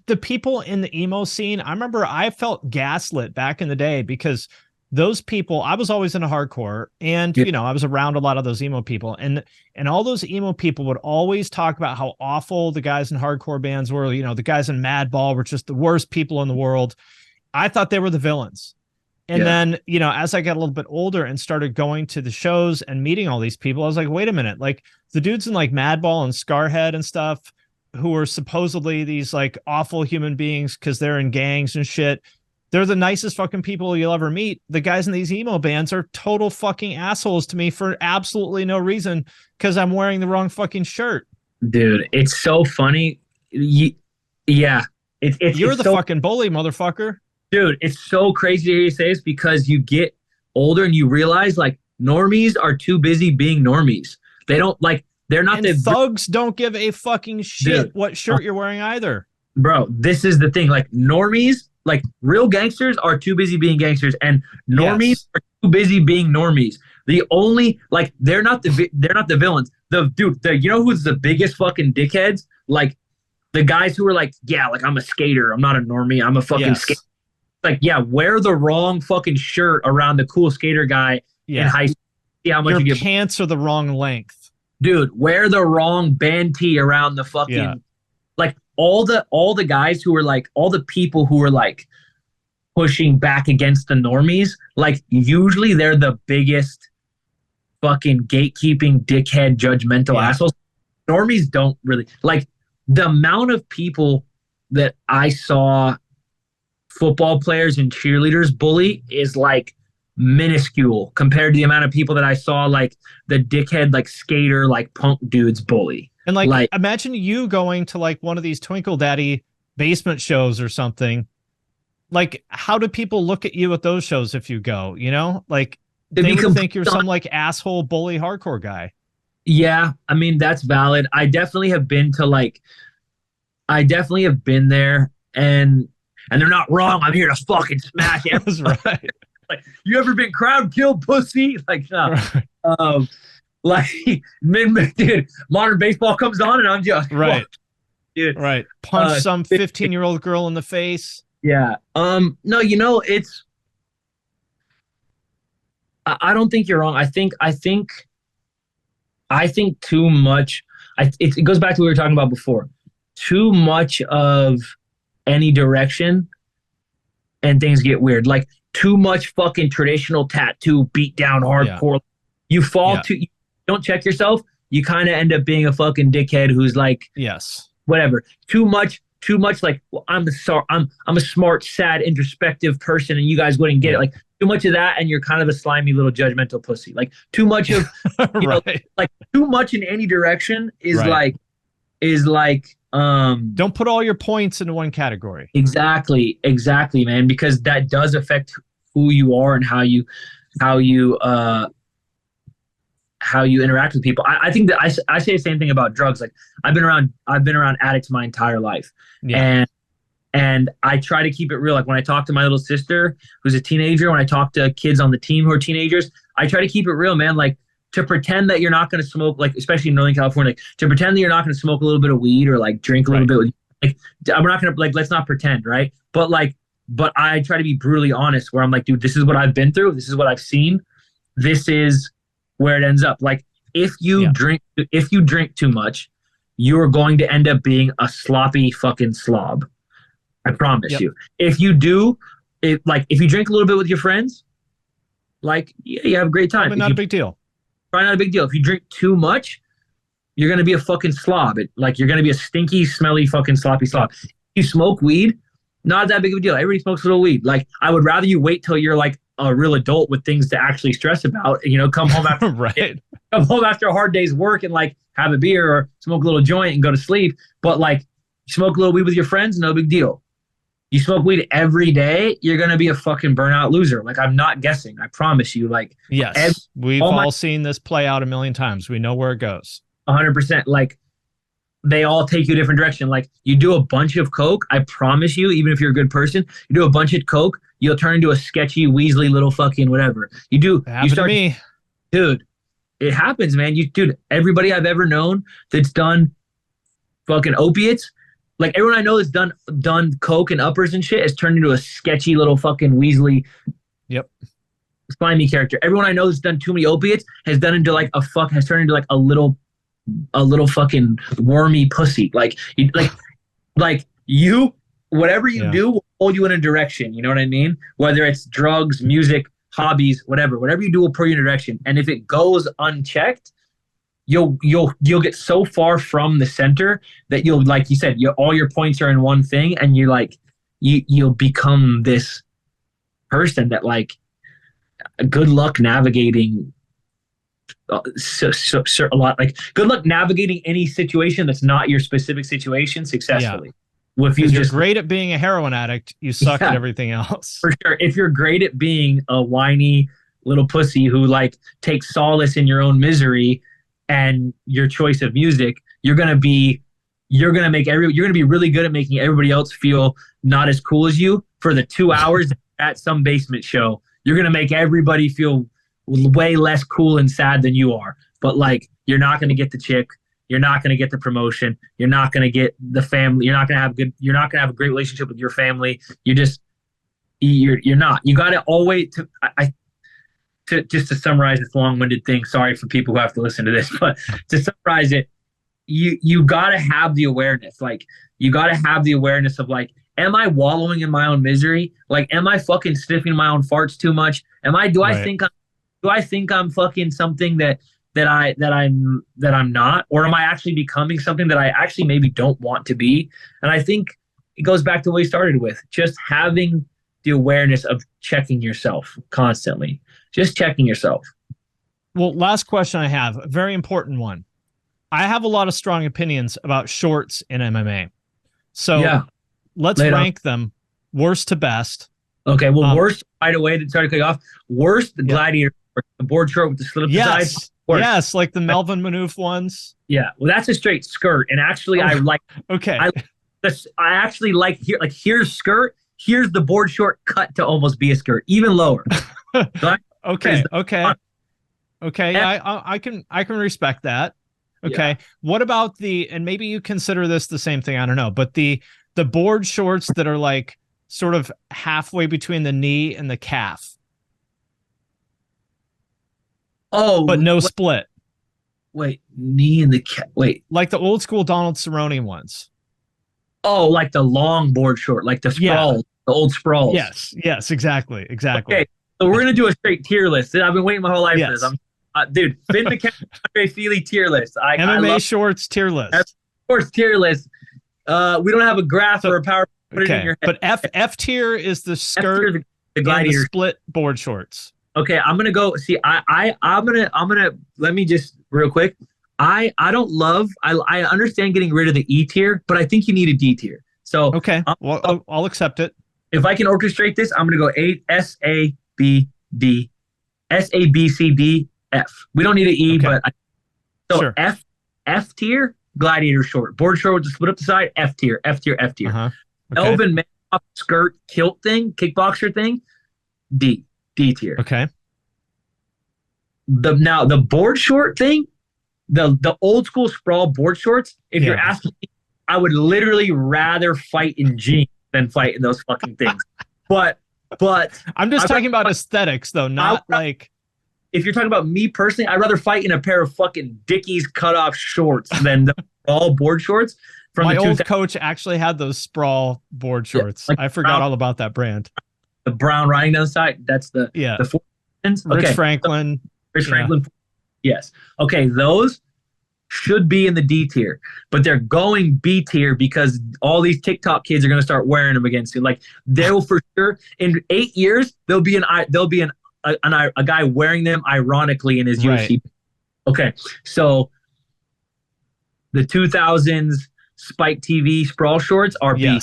the people in the emo scene. I remember I felt gaslit back in the day because those people, I was always into hardcore and, you know, I was around a lot of those emo people and all those emo people would always talk about how awful the guys in hardcore bands were. You know, the guys in Madball were just the worst people in the world. I thought they were the villains. And then, you know, as I got a little bit older and started going to the shows and meeting all these people, I was like, wait a minute, like the dudes in like Madball and Scarhead and stuff who are supposedly these like awful human beings because they're in gangs and shit. They're the nicest fucking people you'll ever meet. The guys in these emo bands are total fucking assholes to me for absolutely no reason because I'm wearing the wrong fucking shirt. Dude, it's so funny. You're the fucking bully, motherfucker. Dude, it's so crazy to hear you say this because you get older and you realize like normies are too busy being normies. They don't like, they're not the thugs don't give a fucking shit what shirt you're wearing either. Bro, this is the thing. Like normies, like real gangsters are too busy being gangsters and normies are too busy being normies. The only like they're not the villains. You know who's the biggest fucking dickheads? Like the guys who are like, yeah, like I'm a skater. I'm not a normie. I'm a fucking skater. Like, yeah, wear the wrong fucking shirt around the cool skater guy in high school. See how much your you get. Pants are the wrong length. Dude, wear the wrong band tee around the fucking like all the guys who are like all the people who are like pushing back against the normies, like usually they're the biggest fucking gatekeeping dickhead judgmental assholes. Normies don't really like the amount of people that I saw football players and cheerleaders bully is like minuscule compared to the amount of people that I saw like the dickhead like skater like punk dudes bully. And like imagine you going to like one of these Twinkle Daddy basement shows or something. Like how do people look at you at those shows if you go, you know? Like they would think you're some like asshole bully hardcore guy. Yeah, I mean that's valid. I definitely have been to like I definitely have been there, and they're not wrong. I'm here to fucking smash it. That's right. Like, you ever been crowd killed, pussy? Like, no. Right. Like, dude, modern baseball comes on, and I'm just Right. Dude. Right. Punch some 15-year-old girl in the face. Yeah. No, it's. I don't think you're wrong. I think too much. It goes back to what we were talking about before. Too much of any direction, and things get weird. Like, too much fucking traditional tattoo, beat down hardcore. Yeah. You fall to. You don't check yourself. You kind of end up being a fucking dickhead who's like, yes, whatever. Too much. Like, well, I'm a smart, sad, introspective person, and you guys wouldn't get it. Like, too much of that, and you're kind of a slimy little judgmental pussy. Like, too much of, right. Like, too much in any direction is like. Don't put all your points into one category. Exactly, man, because that does affect who you are and how you interact with people. I think that I say the same thing about drugs. Like, I've been around addicts my entire life. Yeah. And I try to keep it real. Like, when I talk to my little sister who's a teenager, when I talk to kids on the team who are teenagers, I try to keep it real, man. Like, to pretend that you're not going to smoke, like, especially in Northern California, like, to pretend that you're not going to smoke a little bit of weed or like drink a little bit. Like, we're not going to, like, let's not pretend, right? But I try to be brutally honest, where I'm like, dude, this is what I've been through. This is what I've seen. This is where it ends up. Like, if you drink too much, you're going to end up being a sloppy fucking slob. I promise you. If you if you drink a little bit with your friends, like, you have a great time. But not a big deal. Probably not a big deal. If you drink too much, you're going to be a fucking slob. You're going to be a stinky, smelly fucking sloppy slob. If you smoke weed, not that big of a deal. Everybody smokes a little weed. Like, I would rather you wait till you're like a real adult with things to actually stress about. Come home after come home after a hard day's work and like have a beer or smoke a little joint and go to sleep. But like, you smoke a little weed with your friends, no big deal. You smoke weed every day, you're going to be a fucking burnout loser. Like, I'm not guessing. I promise you. Like, yes, we've all seen this play out a million times. We know where it goes. 100%. Like, they all take you a different direction. Like, you do a bunch of coke, I promise you, even if you're a good person, you do a bunch of coke, you'll turn into a sketchy, Weasley little fucking whatever. You start to me. Dude, it happens, man. Everybody I've ever known that's done fucking opiates, like, everyone I know that's done coke and uppers and shit has turned into a sketchy little fucking Weasley, slimy character. Everyone I know that's done too many opiates has turned into like a little fucking wormy pussy. Like, whatever you do will hold you in a direction. You know what I mean? Whether it's drugs, music, hobbies, whatever you do will pull you in a direction. And if it goes unchecked, you'll get so far from the center that you'll, like you said, all your points are in one thing, and you're like, you'll become this person that, like, good luck navigating a lot. Like, good luck navigating any situation that's not your specific situation successfully. If you're great at being a heroin addict, you suck at everything else. For sure. If you're great at being a whiny little pussy who, like, takes solace in your own misery and your choice of music, you're gonna be really good at making everybody else feel not as cool as you for the 2 hours at some basement show. You're gonna make everybody feel way less cool and sad than you are. But, like, you're not gonna get the chick. You're not gonna get the promotion. You're not gonna get the family. You're not gonna have a great relationship with your family. You're not. You got to always just to summarize this long-winded thing, sorry for people who have to listen to this, but to summarize it, you got to have the awareness. Like, you got to have the awareness of, like, am I wallowing in my own misery? Like, am I fucking sniffing my own farts too much? Do I think I'm fucking something that I'm not? Or am I actually becoming something that I actually maybe don't want to be? And I think it goes back to what we started with, just having the awareness of checking yourself constantly. Just checking yourself. Well, last question I have, a very important one. I have a lot of strong opinions about shorts in MMA. So let's rank them worst to best. Okay, well, worst, right away, to start to cut you off, worst, the gladiator, the board short with the slit up the sides. Yes, like the Melvin Manouf ones. Yeah, well, that's a straight skirt. And actually, I like... Okay. I actually like here, like here's skirt, here's the board short cut to almost be a skirt, even lower. So Okay. I can respect that. Okay. Yeah. What about and maybe you consider this the same thing, I don't know, but the board shorts that are like sort of halfway between the knee and the calf. Oh, but no split. Wait, knee and the calf. Wait, like the old school Donald Cerrone ones. Oh, like the long board short, like the sprawl, the old sprawls. Yes, exactly. Okay, so we're gonna do a straight tier list. I've been waiting my whole life for this. Dude, Finn Mckenty, Andre Fili tier list. MMA shorts tier list. Shorts tier list. We don't have a graph or a power. Put it in your head. But F tier is the skirt, the gladiator, and the split board shorts. Okay, I'm gonna go. See, I'm gonna. Let me just real quick. I don't love. I understand getting rid of the E tier, but I think you need a D tier. So okay, well, I'll accept it. If I can orchestrate this, I'm gonna go S A B C D F. We don't need an E, but sure. F tier, gladiator short, board short with the split up the side. F tier. Okay. Elvin man skirt kilt thing, kickboxer thing. D tier. Okay. The board short thing, the old school sprawl board shorts. If you're asking me, I would literally rather fight in jeans than fight in those fucking things. But I'm just talking about aesthetics though, not like. If you're talking about me personally, I'd rather fight in a pair of fucking Dickies cutoff shorts than the sprawl board shorts. From my old coach actually had those sprawl board shorts. Yeah, like I forgot all about that brand. The brown riding down the side. That's the Rich Franklin. Rich Franklin. Yes. Okay. Those should be in the D tier, but they're going B tier because all these TikTok kids are going to start wearing them again soon. Like they will for sure in 8 years there'll be a guy wearing them ironically in his UFC. Okay, so the 2000s Spike TV sprawl shorts are B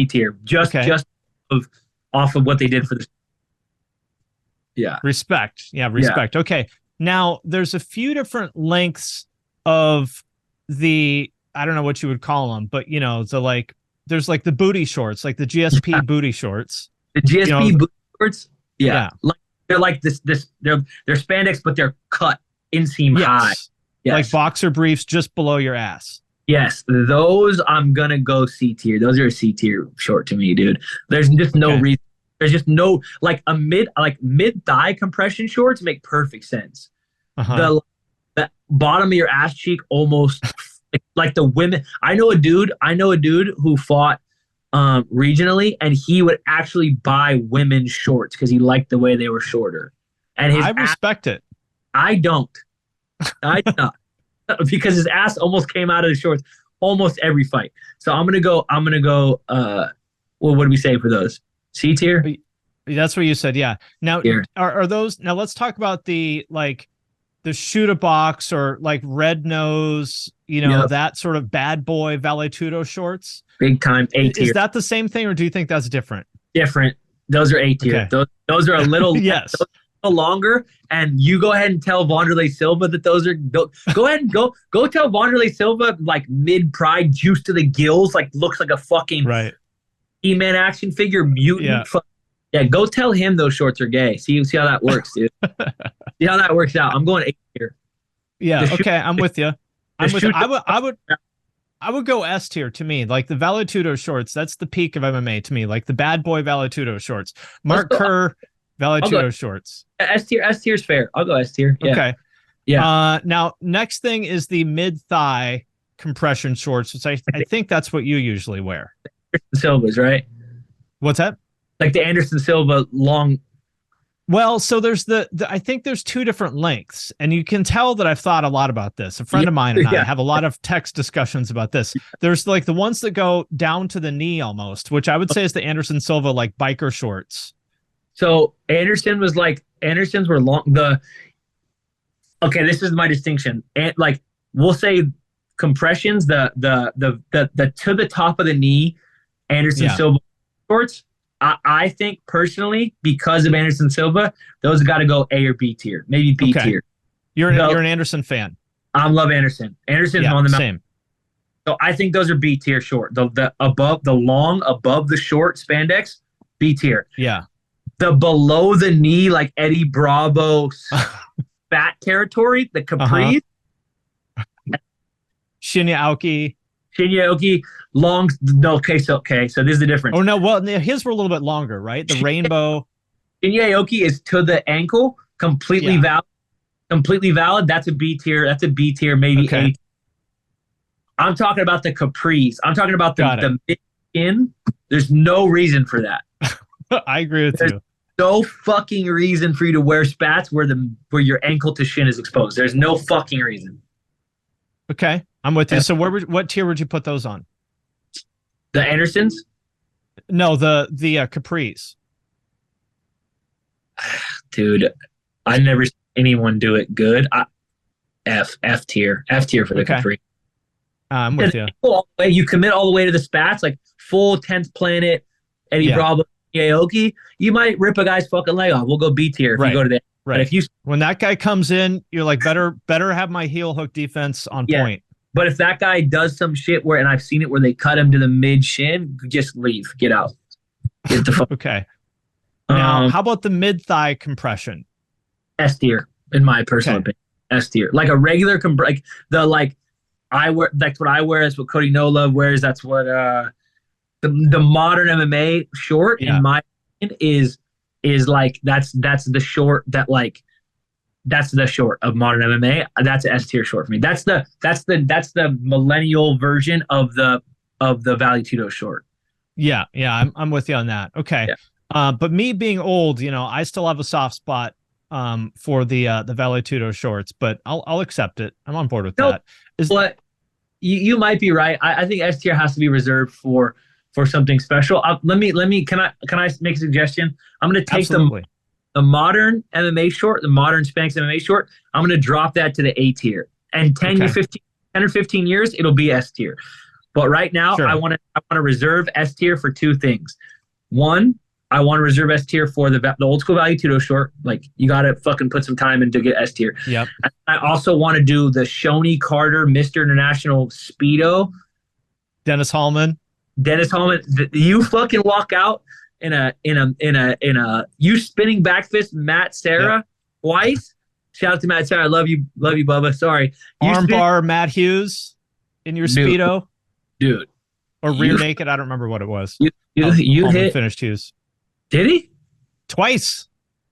tier, just off of what they did for the. Respect. Okay, now there's a few different lengths of the, I don't know what you would call them, but there's like the booty shorts, like the GSP booty shorts. The GSP booty shorts, they're like this. They're spandex, but they're cut inseam high. Yes. Like boxer briefs just below your ass. Yes, those I'm gonna go C tier. Those are a C tier short to me, dude. There's just no reason. There's just no mid thigh compression shorts make perfect sense. The bottom of your ass cheek almost like the women. I know a dude who fought regionally, and he would actually buy women's shorts because he liked the way they were shorter. And I respect it. I don't. I do not, because his ass almost came out of the shorts almost every fight. So I'm gonna go. Well, what do we say for those? C tier. That's what you said. Yeah. Now are those? Now let's talk about the shoot a box or like red nose. That sort of bad boy Valetudo shorts. Big time A tier. Is that the same thing, or do you think that's different? Different. Those are A tier. Okay. Those are a little yes. Longer, and you go ahead and tell Wanderlei Silva that those are go ahead and go tell Wanderlei Silva like mid pride juice to the gills, like looks like a fucking E-Man action figure mutant. Go tell him those shorts are gay. See how that works, dude. See how that works out. I'm going A tier. I'm with you. I would go S tier to me. Like the Valetudo shorts, that's the peak of MMA to me. Like the bad boy Valetudo shorts. Mark Kerr Valetudo shorts. S tier is fair. I'll go S tier. Yeah. Okay. Yeah. Now, next thing is the mid thigh compression shorts, which I think that's what you usually wear. Silva's, right? What's that? Like the Anderson Silva long. Well, so there's I think there's two different lengths, and you can tell that I've thought a lot about this. A friend of mine and I have a lot of text discussions about this. There's like the ones that go down to the knee almost, which I would say is the Anderson Silva like biker shorts. So Andersons were long. This is my distinction. And like we'll say compressions, the to the top of the knee, Anderson Silva shorts. I think personally, because of Anderson Silva, those got to go A or B tier, maybe B tier. You're an Anderson fan. I love Anderson. Anderson's on the mountain. Same. So I think those are B tier short. The above the long above the short spandex, B tier. Yeah. The below the knee, like Eddie Bravo fat territory, the capris. Shinya Aoki. Shinya Aoki, long. No, okay, so this is the difference. Oh no, well his were a little bit longer, right? The rainbow. Shinya Aoki is to the ankle, completely valid. Completely valid. That's a B tier. That's a B tier, maybe A. I'm talking about the capris. I'm talking about the mid skin. There's no reason for that. I agree with you. No fucking reason for you to wear spats where your ankle to shin is exposed. There's no fucking reason. Okay, I'm with you. So what tier would you put those on? The Andersons? No, the capris. Dude, I never seen anyone do it good. F tier for the capri. I'm with you. You commit all the way to the spats, like full 10th Planet, Eddie Bravo, Aoki. You might rip a guy's fucking leg off. We'll go B tier if you go to that. Right. But when that guy comes in, you're like, better have my heel hook defense on point. But if that guy does some shit and I've seen it where they cut him to the mid shin, just leave. Get out. Get the fuck. Okay. Now, how about the mid thigh compression? S tier, in my personal opinion. S tier, like a regular I wear. That's what I wear. That's what Cody No Love wears. That's what the modern MMA short in my opinion is like. That's the short that like. That's the short of modern MMA. That's an S tier short for me. That's the millennial version of the Vale Tudo short. Yeah, I'm with you on that. Okay. Yeah. But me being old, I still have a soft spot for the Vale Tudo shorts, but I'll accept it. I'm on board with that. But you might be right. I think S tier has to be reserved for something special. Let me can I make a suggestion? I'm going to take the modern MMA short, the modern Spanx MMA short. I'm going to drop that to the A tier. And 10 or 15 years, it'll be S tier. But right now, I want to reserve S tier for two things. One, I want to reserve S tier for the old school Vale Tudo short. Like, you got to fucking put some time in to get S tier. Yep. I also want to do the Shoney Carter Mr. International Speedo. Dennis Hallman. You fucking walk out in a you spinning back fist Matt Serra twice. Shout out to Matt Serra. I love you, Bubba. Sorry. Armbar Matt Hughes in your Speedo. Dude. Or rear naked. I don't remember what it was. You hit finished Hughes. Did he? Twice.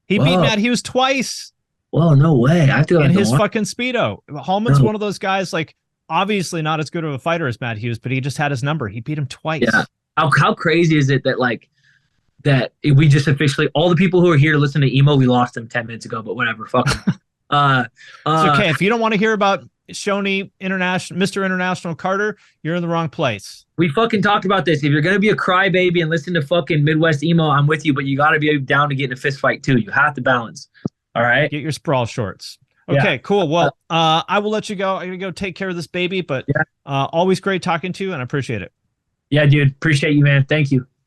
He beat Matt Hughes twice. Well, no way. I feel like in his fucking Speedo. Hallman's one of those guys, like, obviously not as good of a fighter as Matt Hughes, but he just had his number. He beat him twice. Yeah. How crazy is it that we just officially, all the people who are here to listen to Emo, we lost them 10 minutes ago, but whatever. Fuck them. It's okay. If you don't want to hear about Shoney Mr. International Carter, you're in the wrong place. We fucking talked about this. If you're going to be a crybaby and listen to fucking Midwest Emo, I'm with you, but you got to be down to get in a fist fight too. You have to balance. All right. Get your sprawl shorts. Okay, cool. Well, I will let you go. I'm going to go take care of this baby, but always great talking to you and I appreciate it. Yeah, dude. Appreciate you, man. Thank you.